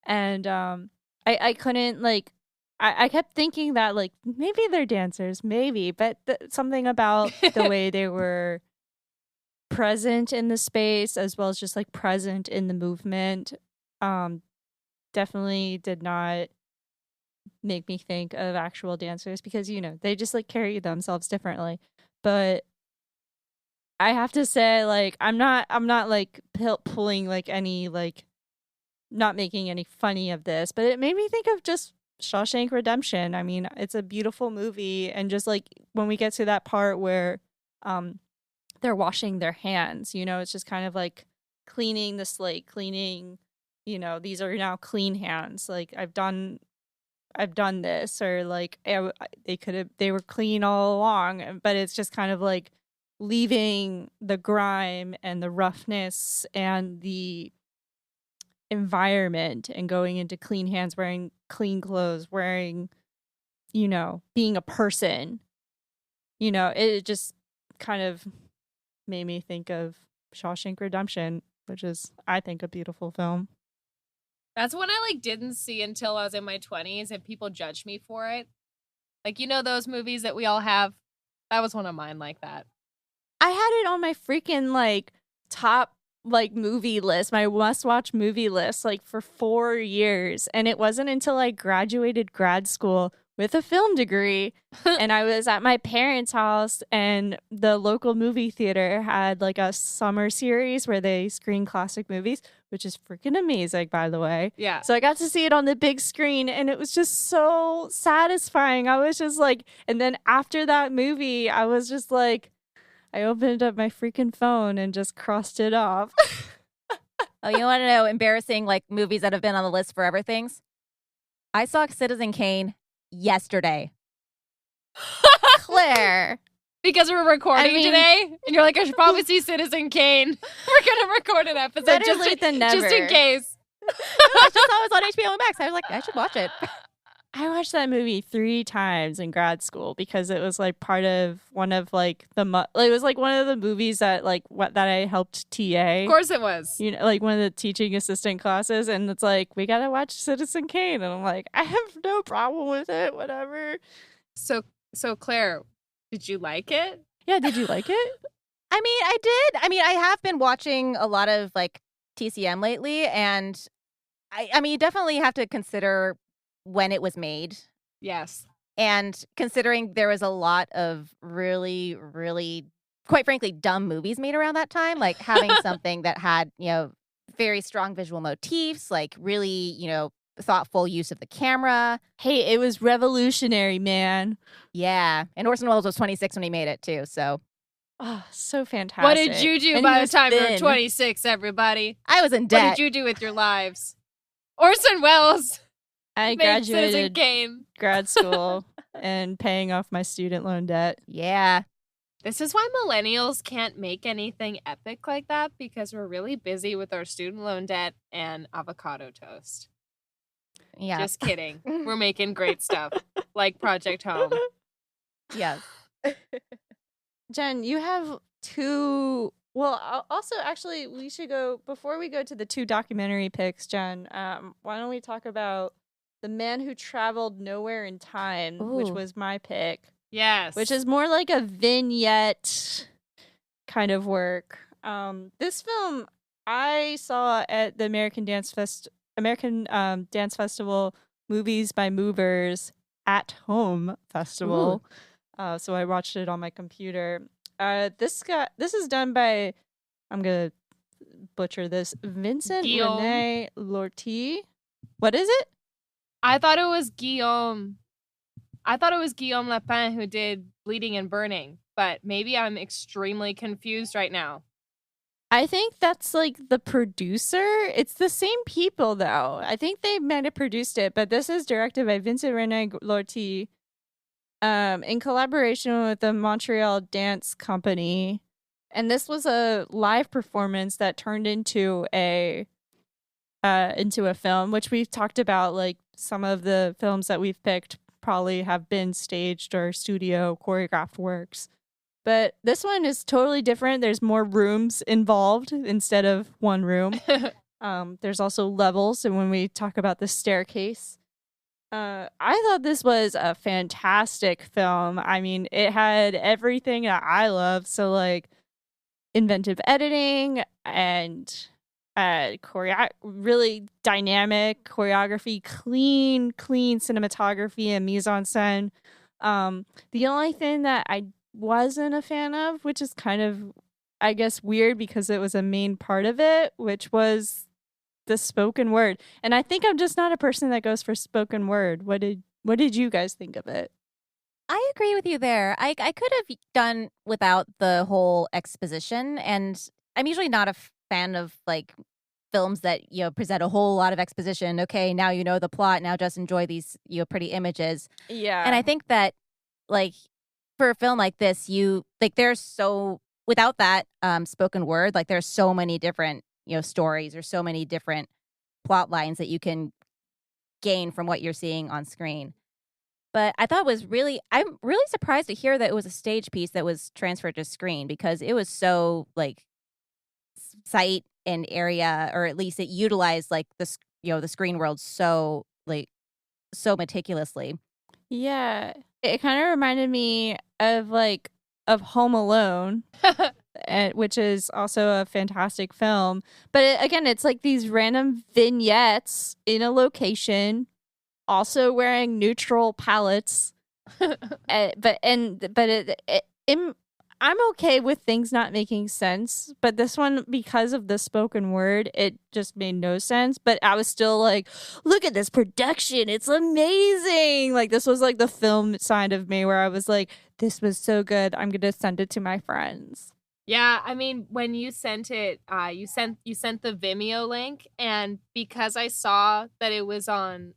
and I couldn't like I kept thinking that, like, maybe they're dancers, maybe, but something about the way they were present in the space as well as just, like, present in the movement definitely did not make me think of actual dancers because, you know, they just, like, carry themselves differently. But I have to say, like, I'm not like, pulling, like, any, like, not making any funny of this, but it made me think of just Shawshank Redemption. I mean, it's a beautiful movie, and just like when we get to that part where they're washing their hands, you know, it's just kind of like cleaning the slate, cleaning, you know, these are now clean hands. Like I've done this, or like they were clean all along, but it's just kind of like leaving the grime and the roughness and the environment and going into clean hands, wearing clean clothes, wearing, you know, being a person. You know, it just kind of made me think of Shawshank Redemption, which is, I think, a beautiful film. That's one I like didn't see until I was in my 20s and people judged me for it. Like, you know, those movies that we all have? That was one of mine like that. I had it on my freaking like top like movie list, my must-watch movie list, like for 4 years. And it wasn't until I graduated grad school with a film degree and I was at my parents' house, and the local movie theater had like a summer series where they screen classic movies, which is freaking amazing, by the way. Yeah. So I got to see it on the big screen, and it was just so satisfying. I was just like, and then after that movie, I was just like, I opened up my freaking phone and just crossed it off. Oh, you want to know embarrassing like movies that have been on the list forever things? I saw Citizen Kane yesterday. Claire. Because we're recording today, and you're like, I should probably see Citizen Kane. We're gonna record an episode Better late than never. just in case. I just saw it was on HBO Max. I was like, I should watch it. I watched that movie 3 times in grad school because it was like part of one of like it was like one of the movies that like that I helped TA. Of course it was. You know, like one of the teaching assistant classes, and it's like, we gotta watch Citizen Kane, and I'm like, I have no problem with it, whatever. So Claire, did you like it? Yeah, did you like it? I mean, I did. I mean, I have been watching a lot of like TCM lately, and I mean, you definitely have to consider when it was made. Yes. And considering there was a lot of really, really, quite frankly, dumb movies made around that time, like having something that had, you know, very strong visual motifs, like really, you know, thoughtful use of the camera. Hey, it was revolutionary, man. Yeah. And Orson Welles was 26 when he made it, too, so. Oh, so fantastic. What did you do And by he the was time you were thin. 26, everybody? I was in debt. What did you do with your lives? Orson Welles I made Citizen graduated Kane. grad school and paying off my student loan debt. Yeah. This is why millennials can't make anything epic like that, because we're really busy with our student loan debt and avocado toast. Yeah. Just kidding. We're making great stuff like Project Home. Yes. Jen, you have 2. Well, also, actually, we should go, before we go to the 2 documentary picks, Jen, why don't we talk about The Man Who Traveled Nowhere in Time, which Ooh. was my pick. Yes. Which is more like a vignette kind of work. This film I saw at the American Dance Festival Movies by Movers at Home Festival. So I watched it on my computer. This is done by, I'm gonna butcher this, Vincent Guillaume. René-Lortie. What is it? I thought it was Guillaume Lapin who did Bleeding and Burning, but maybe I'm extremely confused right now. I think that's like the producer. It's the same people though. I think they might have produced it, but this is directed by Vincent René-Lortie in collaboration with the Montreal Dance Company. And this was a live performance that turned into a film, which we've talked about. Like some of the films that we've picked probably have been staged or studio choreographed works. But this one is totally different. There's more rooms involved instead of one room. There's also levels. And when we talk about the staircase, I thought this was a fantastic film. I mean, it had everything that I love. So, like, inventive editing and really dynamic choreography, clean cinematography and mise en scène. The only thing that I wasn't a fan of, which is kind of, I guess, weird because it was a main part of it, which was the spoken word. And I think I'm just not a person that goes for spoken word. What did you guys think of it? I agree with you there. I could have done without the whole exposition, and I'm usually not a fan of like films that present a whole lot of exposition. Okay, now you know the plot. Now just enjoy these pretty images. Yeah. And I think that like for a film like this, there's so without that spoken word, like there's so many different stories or so many different plot lines that you can gain from what you're seeing on screen. But I thought I'm really surprised to hear that it was a stage piece that was transferred to screen, because it was so like site and area, or at least it utilized like the screen world so meticulously. Yeah. It kind of reminded me of Home Alone, which is also a fantastic film. But again, it's like these random vignettes in a location, also wearing neutral palettes. I'm okay with things not making sense, but this one, because of the spoken word, it just made no sense. But I was still like, look at this production, it's amazing. Like, this was like the film side of me where I was like, this was so good, I'm gonna send it to my friends. Yeah, I mean, when you sent it, you sent the Vimeo link, and because I saw that it was on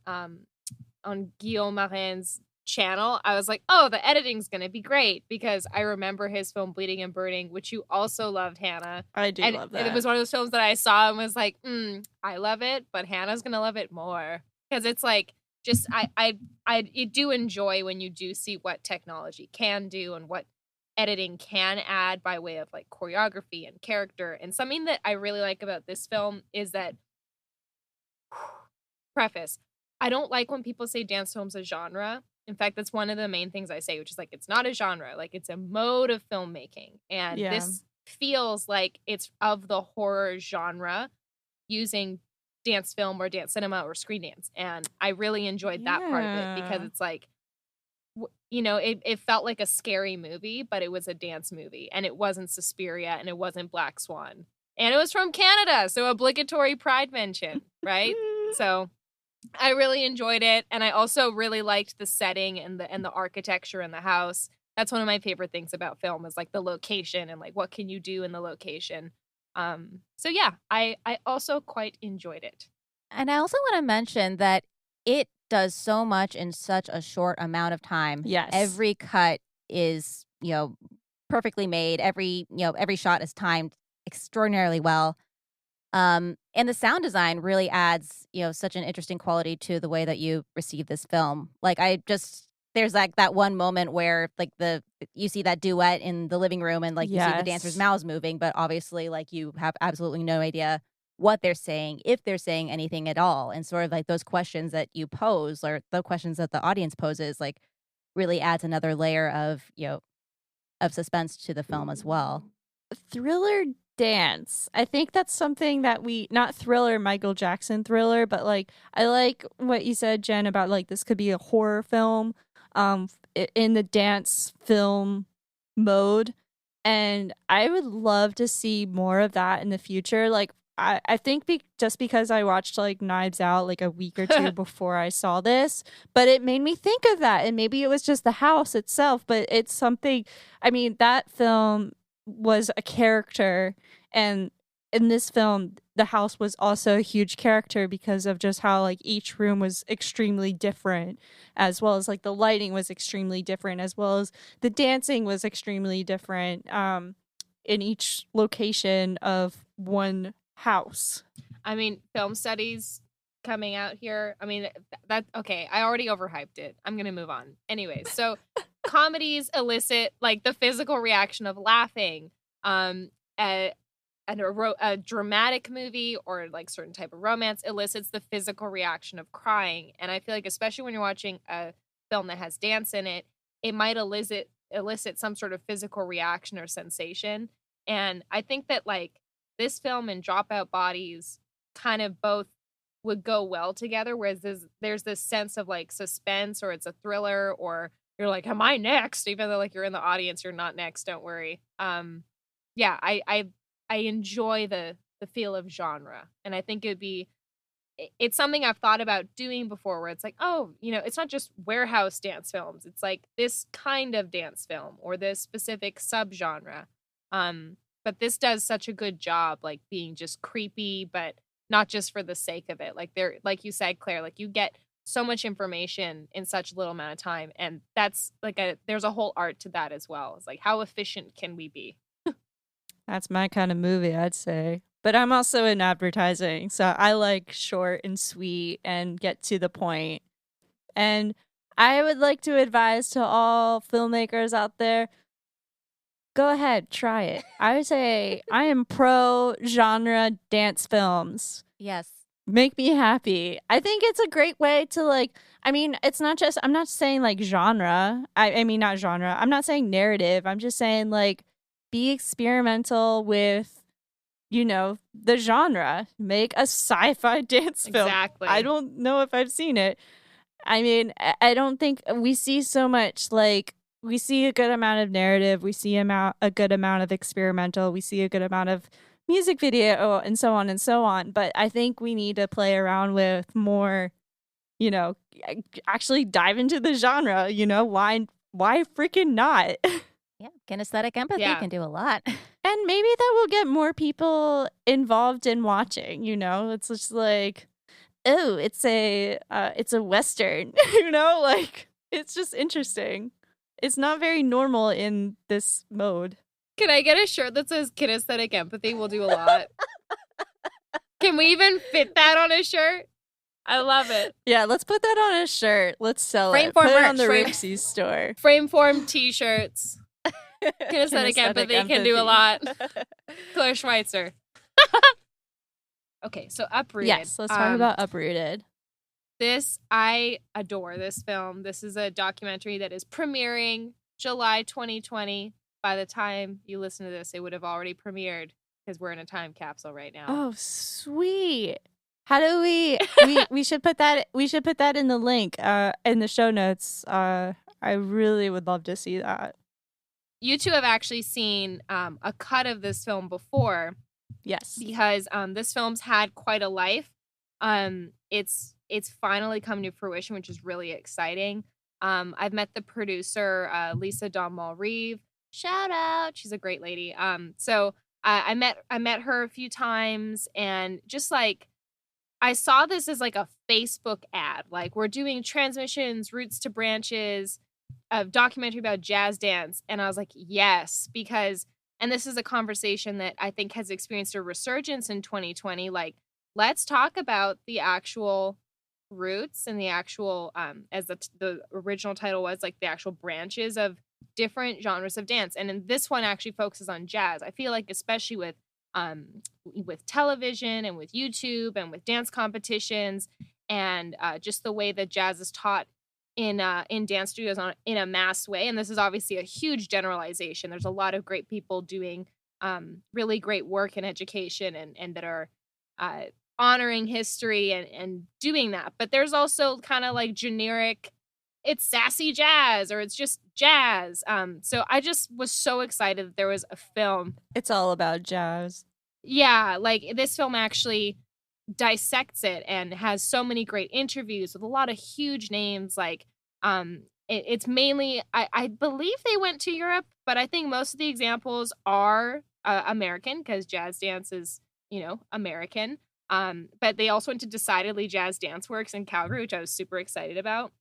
Guillaume Marin's channel, I was like, oh, the editing's gonna be great, because I remember his film Bleeding and Burning, which you also loved, Hannah. I do love that. And it was one of those films that I saw and was like, I love it, but Hannah's gonna love it more, because it's like, just I do enjoy when you do see what technology can do and what editing can add by way of like choreography and character. And something that I really like about this film is that preface, I don't like when people say dance film's a genre. In fact, that's one of the main things I say, which is like, it's not a genre, like it's a mode of filmmaking. And this feels like it's of the horror genre using dance film or dance cinema or screen dance. And I really enjoyed that part of it, because it's like, it felt like a scary movie, but it was a dance movie, and it wasn't Suspiria, and it wasn't Black Swan, and it was from Canada, so obligatory pride mention, right? So I really enjoyed it, and I also really liked the setting and the architecture in the house. That's one of my favorite things about film, is like the location and like what can you do in the location. So yeah, I also quite enjoyed it. And I also want to mention that it does so much in such a short amount of time. Yes. Every cut is, perfectly made. Every shot is timed extraordinarily well. And the sound design really adds, such an interesting quality to the way that you receive this film. Like, there's like that one moment where like you see that duet in the living room, and like you see the dancers' mouths moving, but obviously like you have absolutely no idea what they're saying, if they're saying anything at all. And sort of like those questions that you pose, or the questions that the audience poses, like really adds another layer of, of suspense to the film as well. Thriller dance. I think that's something that not Thriller, Michael Jackson Thriller, but like, I like what you said, Jen, about like this could be a horror film in the dance film mode. And I would love to see more of that in the future. Like, I think just because I watched like Knives Out like a week or two before I saw this, but it made me think of that. And maybe it was just the house itself, but it's something. I mean, that film was a character, and in this film the house was also a huge character because of just how like each room was extremely different, as well as like the lighting was extremely different, as well as the dancing was extremely different in each location of one house. I mean, film studies coming out here. I mean, that okay, I already overhyped it. I'm gonna move on. Anyways, so comedies elicit like the physical reaction of laughing, as a dramatic movie or like certain type of romance elicits the physical reaction of crying. And I feel like especially when you're watching a film that has dance in it, it might elicit some sort of physical reaction or sensation. And I think that like this film and Dropout Bodies kind of both would go well together, whereas there's this sense of like suspense, or it's a thriller, or you're like, am I next? Even though like you're in the audience, you're not next, don't worry. Yeah, I enjoy the feel of genre, and I think it's something I've thought about doing before, where it's like, oh, it's not just warehouse dance films, it's like this kind of dance film or this specific subgenre. But this does such a good job, like being just creepy, but not just for the sake of it. Like you said, Claire, like you get so much information in such little amount of time, and that's like there's a whole art to that as well. It's like, how efficient can we be? That's my kind of movie, I'd say. But I'm also in advertising, so I like short and sweet and get to the point. And I would like to advise to all filmmakers out there, go ahead, try it. I would say I am pro genre dance films. Yes. Make me happy. I think it's a great way to like, I mean, it's not just, I'm not saying like genre. I mean, not genre. I'm not saying narrative. I'm just saying like be experimental with, the genre. Make a sci-fi dance film. Exactly. I don't know if I've seen it. I mean, I don't think we see so much like, we see a good amount of narrative. We see a good amount of experimental. We see a good amount of music video and so on and so on. But I think we need to play around with more, actually dive into the genre. Why freaking not? Yeah, kinesthetic empathy can do a lot. And maybe that will get more people involved in watching. It's just like, oh, it's a Western. Like it's just interesting. It's not very normal in this mode. Can I get a shirt that says kinesthetic empathy will do a lot? Can we even fit that on a shirt? I love it. Yeah, let's put that on a shirt. Let's sell Frameform it. Put it merch. on the Ripsy store. Frameform t-shirts. Kinesthetic empathy can do a lot. Claire Schweitzer. Okay, so Uprooted. Yes, let's talk about Uprooted. I adore this film. This is a documentary that is premiering July 2020. By the time you listen to this, it would have already premiered because we're in a time capsule right now. Oh, sweet. How do we should put that in the link in the show notes. I really would love to see that. You two have actually seen a cut of this film before. Yes. Because this film's had quite a life. It's finally come to fruition, which is really exciting. I've met the producer, Lisa Donmal-Reeve. Shout out. She's a great lady. So I met her a few times, and just like I saw this as like a Facebook ad. Like, we're doing transmissions, roots to branches, a documentary about jazz dance. And I was like, yes, because, and this is a conversation that I think has experienced a resurgence in 2020. Like, let's talk about the actual roots and the actual, as the original title was, like the actual branches of different genres of dance. And then this one actually focuses on jazz. I feel like especially with television and with YouTube and with dance competitions and just the way that jazz is taught in dance studios in a mass way. And this is obviously a huge generalization. There's a lot of great people doing really great work in education and that are honoring history and doing that. But there's also kind of like generic, it's sassy jazz or it's just jazz. So I just was so excited that there was a film. It's all about jazz. Yeah, like this film actually dissects it and has so many great interviews with a lot of huge names. Like it's mainly, I believe they went to Europe, but I think most of the examples are American because jazz dance is, American. But they also went to Decidedly Jazz Dance Works in Calgary, which I was super excited about.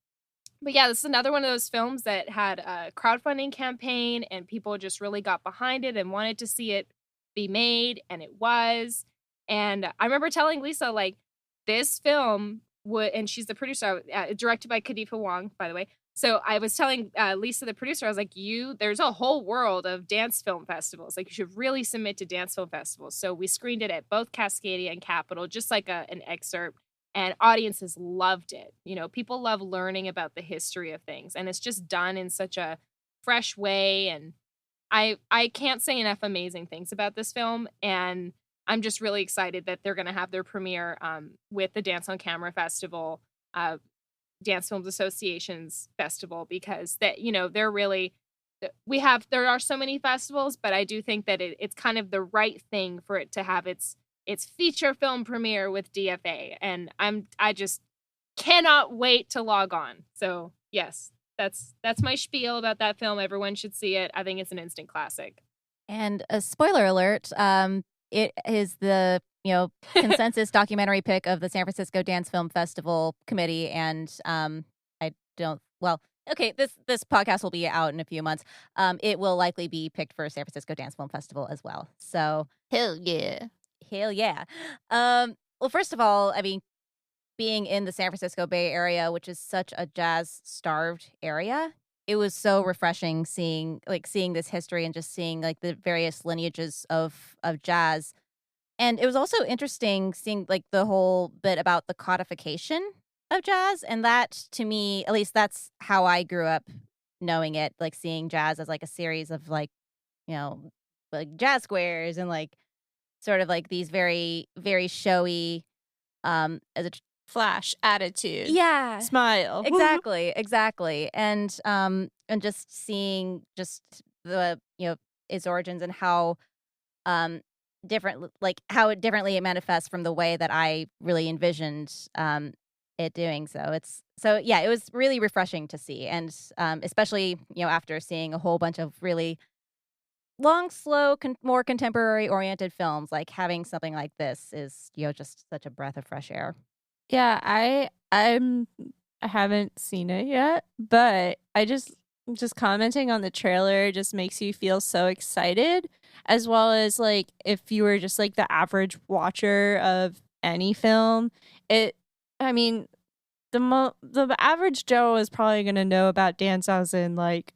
But yeah, this is another one of those films that had a crowdfunding campaign and people just really got behind it and wanted to see it be made, and it was. And I remember telling Lisa, like, this film would, and she's the producer, directed by Khalifa Wong, by the way, So I was telling Lisa, the producer, I was like, there's a whole world of dance film festivals. Like, you should really submit to dance film festivals. So we screened it at both Cascadia and Capitol, just like an excerpt, and audiences loved it. You know, people love learning about the history of things, and it's just done in such a fresh way. And I can't say enough amazing things about this film, and I'm just really excited that they're going to have their premiere with the Dance on Camera Festival, Dance Films Association's festival, because that, you know, they're really, there are so many festivals, but I do think that it's kind of the right thing for it to have its feature film premiere with DFA, and I just cannot wait to log on. So yes, that's my spiel about that film. Everyone should see it. I think it's an instant classic. And a spoiler alert, it is the consensus documentary pick of the San Francisco Dance Film Festival Committee, and this podcast will be out in a few months. It will likely be picked for San Francisco Dance Film Festival as well. So hell yeah. Well, first of all, I mean, being in the San Francisco Bay Area, which is such a jazz-starved area, it was so refreshing seeing this history and just seeing like the various lineages of jazz. And it was also interesting seeing like the whole bit about the codification of jazz. And that, to me, at least that's how I grew up knowing it, like seeing jazz as like a series of like jazz squares and like sort of like these very, very showy as a flash attitude. Yeah. Smile. Exactly. And just seeing just the, its origins and how differently it manifests from the way that I really envisioned it doing so. It was really refreshing to see, and especially after seeing a whole bunch of really long, slow, more contemporary oriented films, like having something like this is just such a breath of fresh air. Yeah, I haven't seen it yet, but I just commenting on the trailer just makes you feel so excited, as well as like if you were just like the average watcher of any film, the average Joe is probably going to know about dance as in like,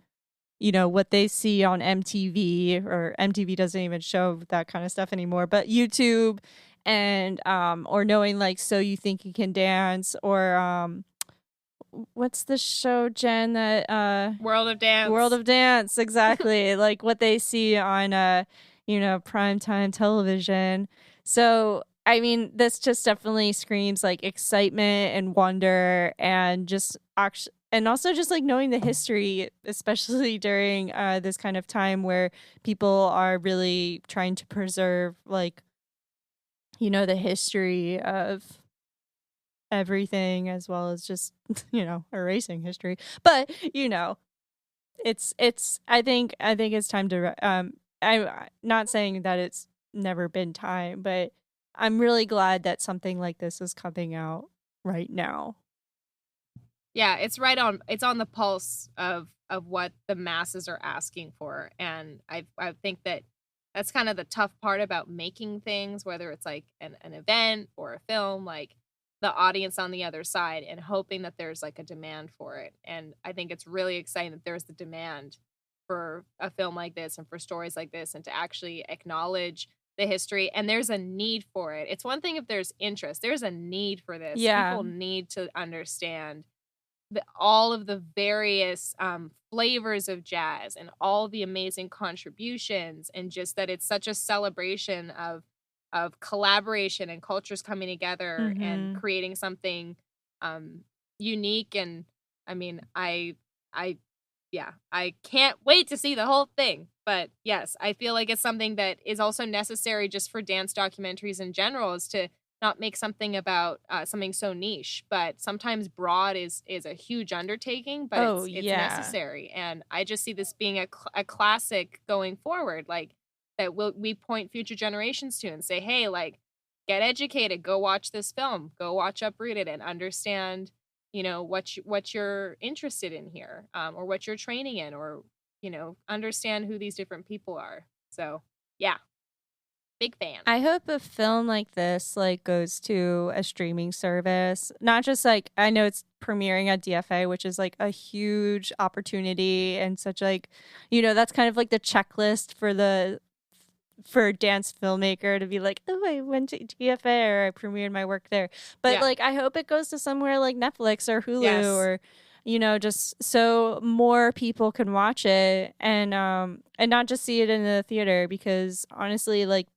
what they see on MTV, or MTV doesn't even show that kind of stuff anymore, but YouTube, and or knowing like So You Think You Can Dance, or what's the show, Jen, that World of Dance, exactly. Like what they see on primetime television. So I mean, this just definitely screams like excitement and wonder, and just and also just like knowing the history, especially during this kind of time where people are really trying to preserve like the history of everything, as well as just erasing history. But it's I think it's time to I'm not saying that it's never been time, but I'm really glad that something like this is coming out right now. Yeah, it's on the pulse of what the masses are asking for, and I think that's kind of the tough part about making things, whether it's like an event or a film, like the audience on the other side, and hoping that there's like a demand for it. And I think it's really exciting that there's the demand for a film like this and for stories like this, and to actually acknowledge the history. And there's a need for it. It's one thing if there's interest, there's a need for this. Yeah. People need to understand all of the various flavors of jazz and all the amazing contributions, and just that it's such a celebration of collaboration and cultures coming together and creating something unique. And I mean, I can't wait to see the whole thing. But yes, I feel like it's something that is also necessary just for dance documentaries in general, is to not make something about something so niche, but sometimes broad is a huge undertaking, but it's necessary. And I just see this being a classic going forward, like that we point future generations to and say, hey, like, get educated, go watch this film, go watch Uprooted, and understand what you're interested in here, or what you're training in, or understand who these different people are. So yeah, big fan. I hope a film like this like goes to a streaming service, not just like, I know it's premiering at DFA, which is like a huge opportunity and such like, that's kind of like the checklist for a dance filmmaker to be like, oh, I went to DFA or I premiered my work there. But like, I hope it goes to somewhere like Netflix or Hulu or, just so more people can watch it and not just see it in the theater, because honestly, like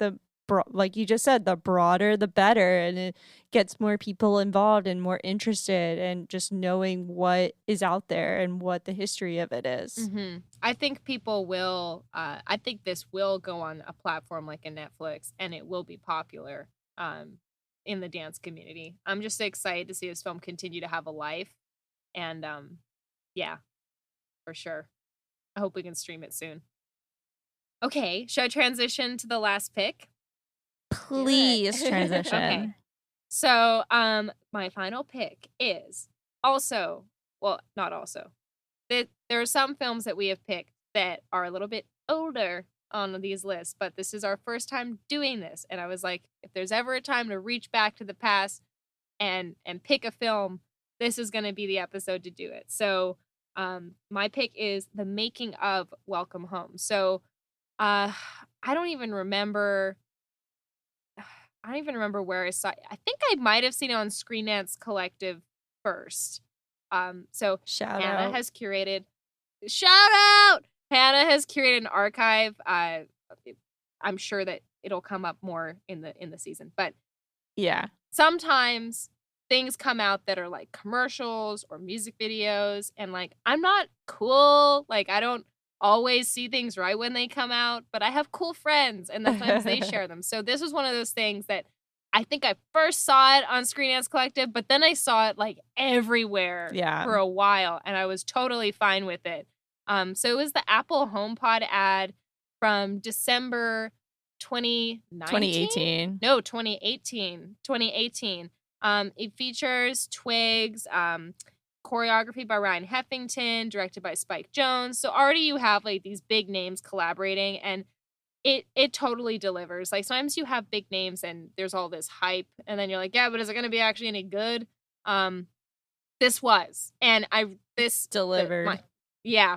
like you just said, the broader the better, and it gets more people involved and more interested and just knowing what is out there and what the history of it is. Mm-hmm. I think people will I think this will go on a platform like a Netflix, and it will be popular in the dance community. I'm just excited to see this film continue to have a life, and yeah, for sure. I hope we can stream it soon. Okay, should I transition to the last pick? Please transition. Okay. So, my final pick is also, well, not also. There are some films that we have picked that are a little bit older on these lists, but this is our first time doing this, and I was like, if there's ever a time to reach back to the past and pick a film, this is going to be the episode to do it. So, my pick is The Making of Welcome Home. So, I don't even remember where I saw it. I think I might have seen it on Screen Dance Collective first. So Shout Hannah out. has curated. Shout out! Hannah has curated an archive. I'm sure that it'll come up more in the season. But Yeah. sometimes things come out that are like commercials or music videos, and like I'm not cool. Like I don't always see things right when they come out, but I have cool friends and sometimes they share them. So this was one of those things that I think I first saw it on Screen Dance Collective, but then I saw it like everywhere for a while, and I was totally fine with it. So it was the Apple HomePod ad from December 2018. No, 2018. 2018. It features Twigs, choreography by Ryan Heffington, directed by Spike Jonze. So already you have like these big names collaborating, and it totally delivers. Like sometimes you have big names and there's all this hype, and then you're like, yeah, but is it going to be actually any good? This was, and this delivered.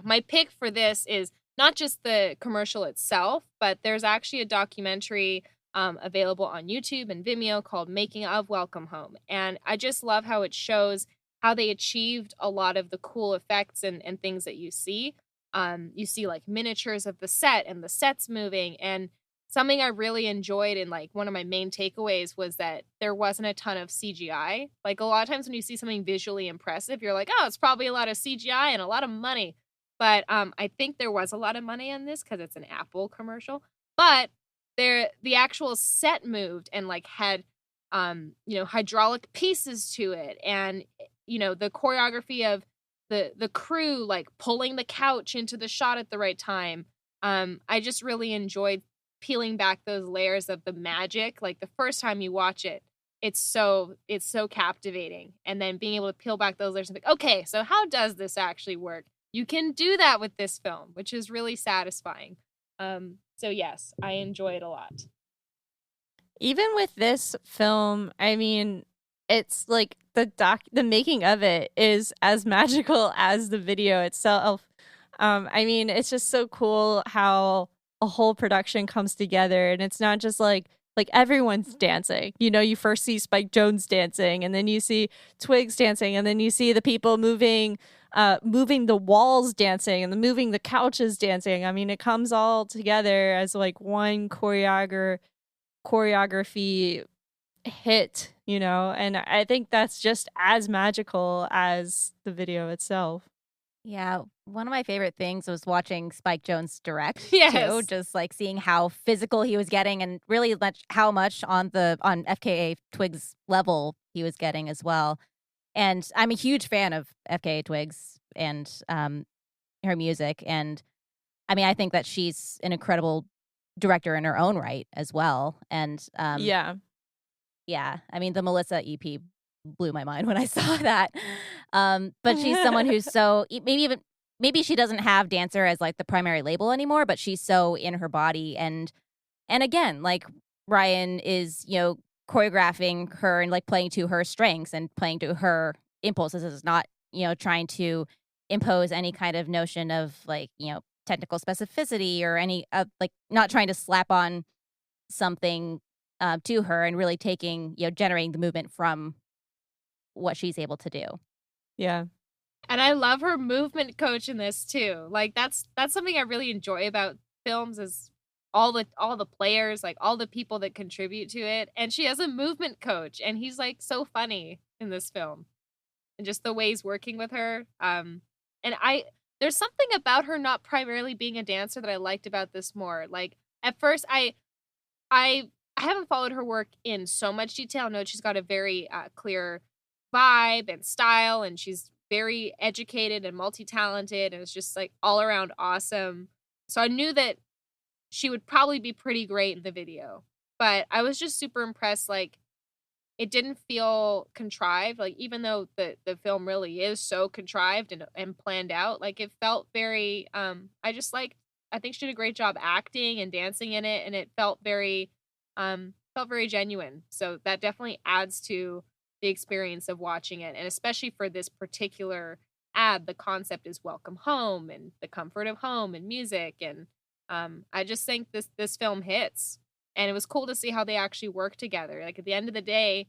My pick for this is not just the commercial itself, but there's actually a documentary available on YouTube and Vimeo called Making of Welcome Home, and I just love how it shows how they achieved a lot of the cool effects and things that you see. You see like miniatures of the set and the sets moving, and something I really enjoyed and like one of my main takeaways was that there wasn't a ton of CGI. Like a lot of times when you see something visually impressive, you're like, oh, it's probably a lot of CGI and a lot of money. But I think there was a lot of money on this because it's an Apple commercial. But the actual set moved and like had hydraulic pieces to it, and the choreography of the crew like pulling the couch into the shot at the right time. I just really enjoyed peeling back those layers of the magic. Like the first time you watch it, it's so captivating, and then being able to peel back those layers and think, okay, so how does this actually work? You can do that with this film, which is really satisfying. So yes, I enjoy it a lot. Even with this film, I mean, it's like the making of it is as magical as the video itself. I mean, it's just so cool how a whole production comes together, and it's not just like everyone's dancing. You first see Spike Jonze dancing, and then you see Twigs dancing, and then you see the people moving the walls dancing, and moving the couches dancing. I mean, it comes all together as like one choreography hit, and I think that's just as magical as the video itself. Yeah, one of my favorite things was watching Spike Jonze direct Yes. too, just like seeing how physical he was getting, and really how much on FKA Twigs level he was getting as well. And I'm a huge fan of FKA Twigs and her music, and I mean, I think that she's an incredible director in her own right as well. And yeah, I mean, the Melissa EP blew my mind when I saw that. But she's someone who's so maybe she doesn't have dancer as like the primary label anymore, but she's so in her body, and again, like Ryan is choreographing her and like playing to her strengths and playing to her impulses. It's not, trying to impose any kind of notion of like, technical specificity or any like not trying to slap on something to her, and really taking, generating the movement from what she's able to do. Yeah. And I love her movement coach in this too. Like that's something I really enjoy about films is all the players, like all the people that contribute to it. And she has a movement coach, and he's like so funny in this film. And just the way he's working with her. And there's something about her not primarily being a dancer that I liked about this more. Like at first I haven't followed her work in so much detail. I know she's got a very clear vibe and style, and she's very educated and multi-talented, and it's just like all around awesome. So I knew that she would probably be pretty great in the video, but I was just super impressed. Like it didn't feel contrived. Like even though the film really is so contrived and planned out, like it felt very, I think she did a great job acting and dancing in it, and it felt very genuine. So that definitely adds to the experience of watching it. And especially for this particular ad, the concept is welcome home and the comfort of home and music. And I just think this film hits. And it was cool to see how they actually work together. Like at the end of the day,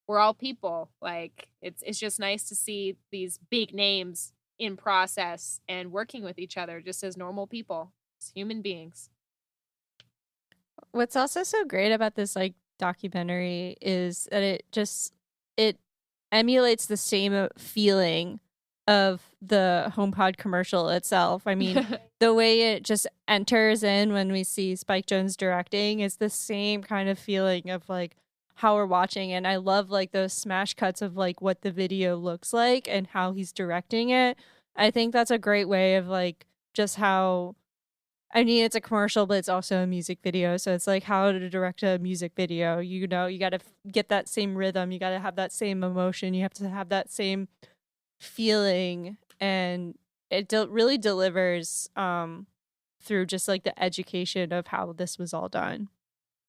we're all people. Like it's just nice to see these big names in process and working with each other just as normal people, as human beings. What's also so great about this like documentary is that it emulates the same feeling of the HomePod commercial itself. I mean, the way it just enters in when we see Spike Jonze directing is the same kind of feeling of like how we're watching. And I love like those smash cuts of like what the video looks like and how he's directing it. I think that's a great way of like just how, I mean, it's a commercial, but it's also a music video. So it's like how to direct a music video. You got to get that same rhythm. You got to have that same emotion. You have to have that same feeling. And it really delivers through just like the education of how this was all done.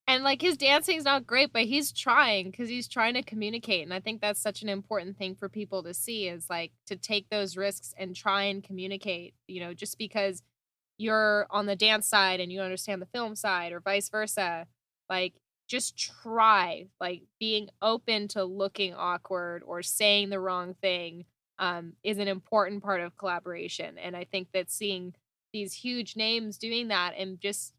And like his dancing's not great, but he's trying because he's trying to communicate. And I think that's such an important thing for people to see is like to take those risks and try and communicate, just because you're on the dance side and you understand the film side or vice versa. Like just try, like being open to looking awkward or saying the wrong thing is an important part of collaboration. And I think that seeing these huge names doing that and just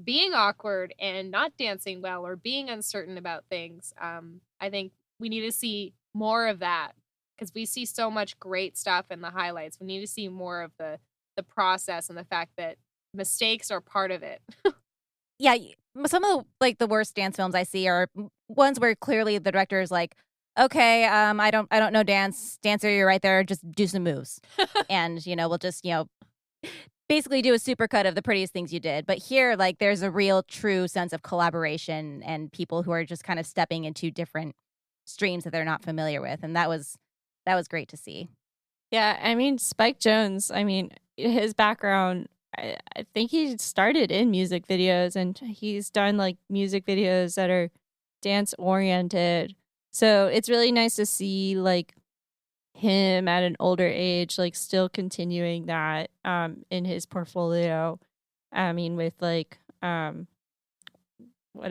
being awkward and not dancing well or being uncertain about things, I think we need to see more of that because we see so much great stuff in the highlights. We need to see more of the process and the fact that mistakes are part of it. Yeah, some of the worst dance films I see are ones where clearly the director is like, okay, I don't know dancer, you're right there, just do some moves. And, we'll just, basically do a supercut of the prettiest things you did. But here, like, there's a real true sense of collaboration and people who are just kind of stepping into different streams that they're not familiar with. And that was great to see. Yeah, I mean, Spike Jonze, his background, I think he started in music videos, and he's done like music videos that are dance oriented. So it's really nice to see like him at an older age, like still continuing that in his portfolio. I mean, with like what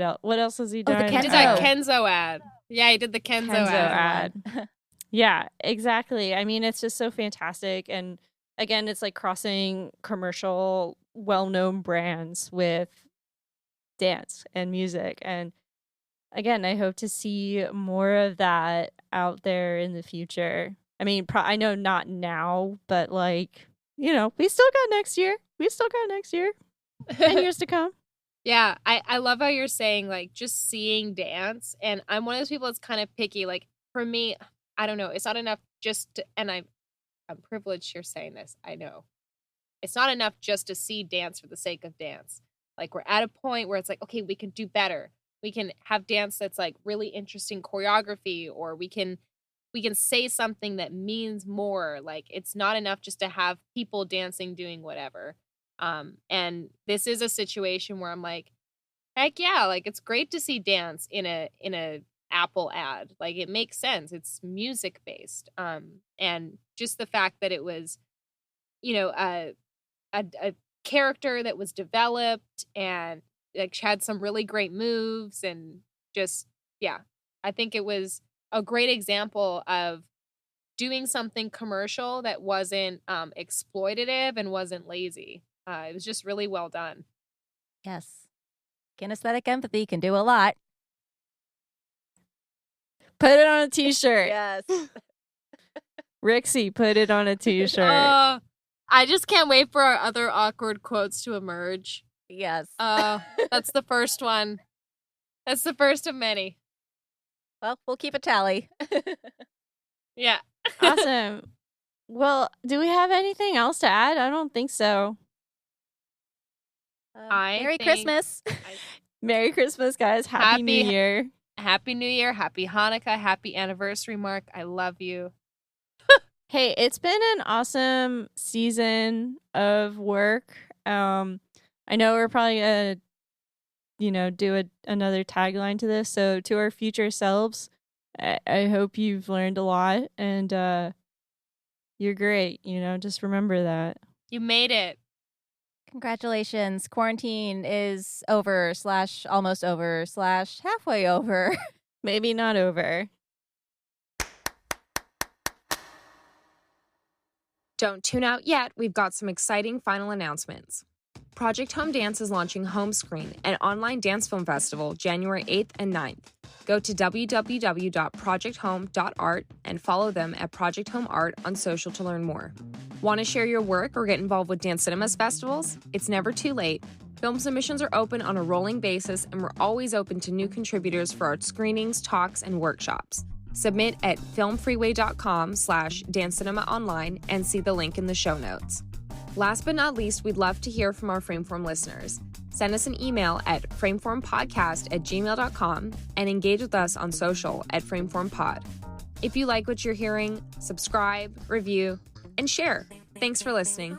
else has he done? He did that Kenzo ad. Yeah, he did the Kenzo ad. Yeah, exactly. I mean, it's just so fantastic. And again, it's like crossing commercial, well-known brands with dance and music. And again, I hope to see more of that out there in the future. I mean, I know not now, but like, we still got next year. 10 years to come. Yeah, I love how you're saying like just seeing dance. And I'm one of those people that's kind of picky. Like for me, I don't know. It's not enough just to, and I'm privileged here saying this. I know. It's not enough just to see dance for the sake of dance. Like we're at a point where it's like, okay, we can do better. We can have dance that's like really interesting choreography, or we can say something that means more. Like it's not enough just to have people dancing, doing whatever. And this is a situation where I'm like, heck yeah, like it's great to see dance in a Apple ad. Like, it makes sense. It's music based. And just the fact that it was, you know, a character that was developed and like had some really great moves, and just, yeah, I think it was a great example of doing something commercial that wasn't exploitative and wasn't lazy. It was just really well done. Yes. Kinesthetic empathy can do a lot. Put it on a t-shirt. Yes. Rixie, put it on a t-shirt. I just can't wait for our other awkward quotes to emerge. Yes. That's the first one. That's the first of many. Well, we'll keep a tally. Yeah. Awesome. Well, do we have anything else to add? I don't think so. Merry Christmas. Merry Christmas, guys. Happy New Year. Happy New Year. Happy Hanukkah. Happy anniversary, Mark. I love you. Hey, it's been an awesome season of work. I know we're probably gonna, do another tagline to this. So to our future selves, I hope you've learned a lot, and you're great. Just remember that. You made it. Congratulations. Quarantine is over / almost over / halfway over. Maybe not over. Don't tune out yet. We've got some exciting final announcements. Project Home Dance is launching Home Screen, an online dance film festival, January 8th and 9th. Go to www.projecthome.art and follow them at Project Home Art on social to learn more. Want to share your work or get involved with Dance Cinema's festivals? It's never too late. Film submissions are open on a rolling basis, and we're always open to new contributors for art screenings, talks, and workshops. Submit at filmfreeway.com/dancecinemaonline and see the link in the show notes. Last but not least, we'd love to hear from our Frameform listeners. Send us an email at frameformpodcast@gmail.com and engage with us on social at frameformpod. If you like what you're hearing, subscribe, review, and share. Thanks for listening.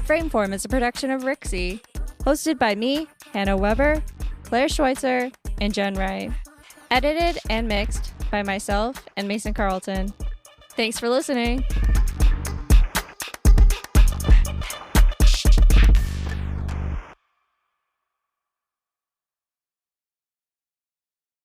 Frameform is a production of Rixie, hosted by me, Hannah Weber, Claire Schweitzer, and Jen Ray. Edited and mixed by myself and Mason Carlton. Thanks for listening.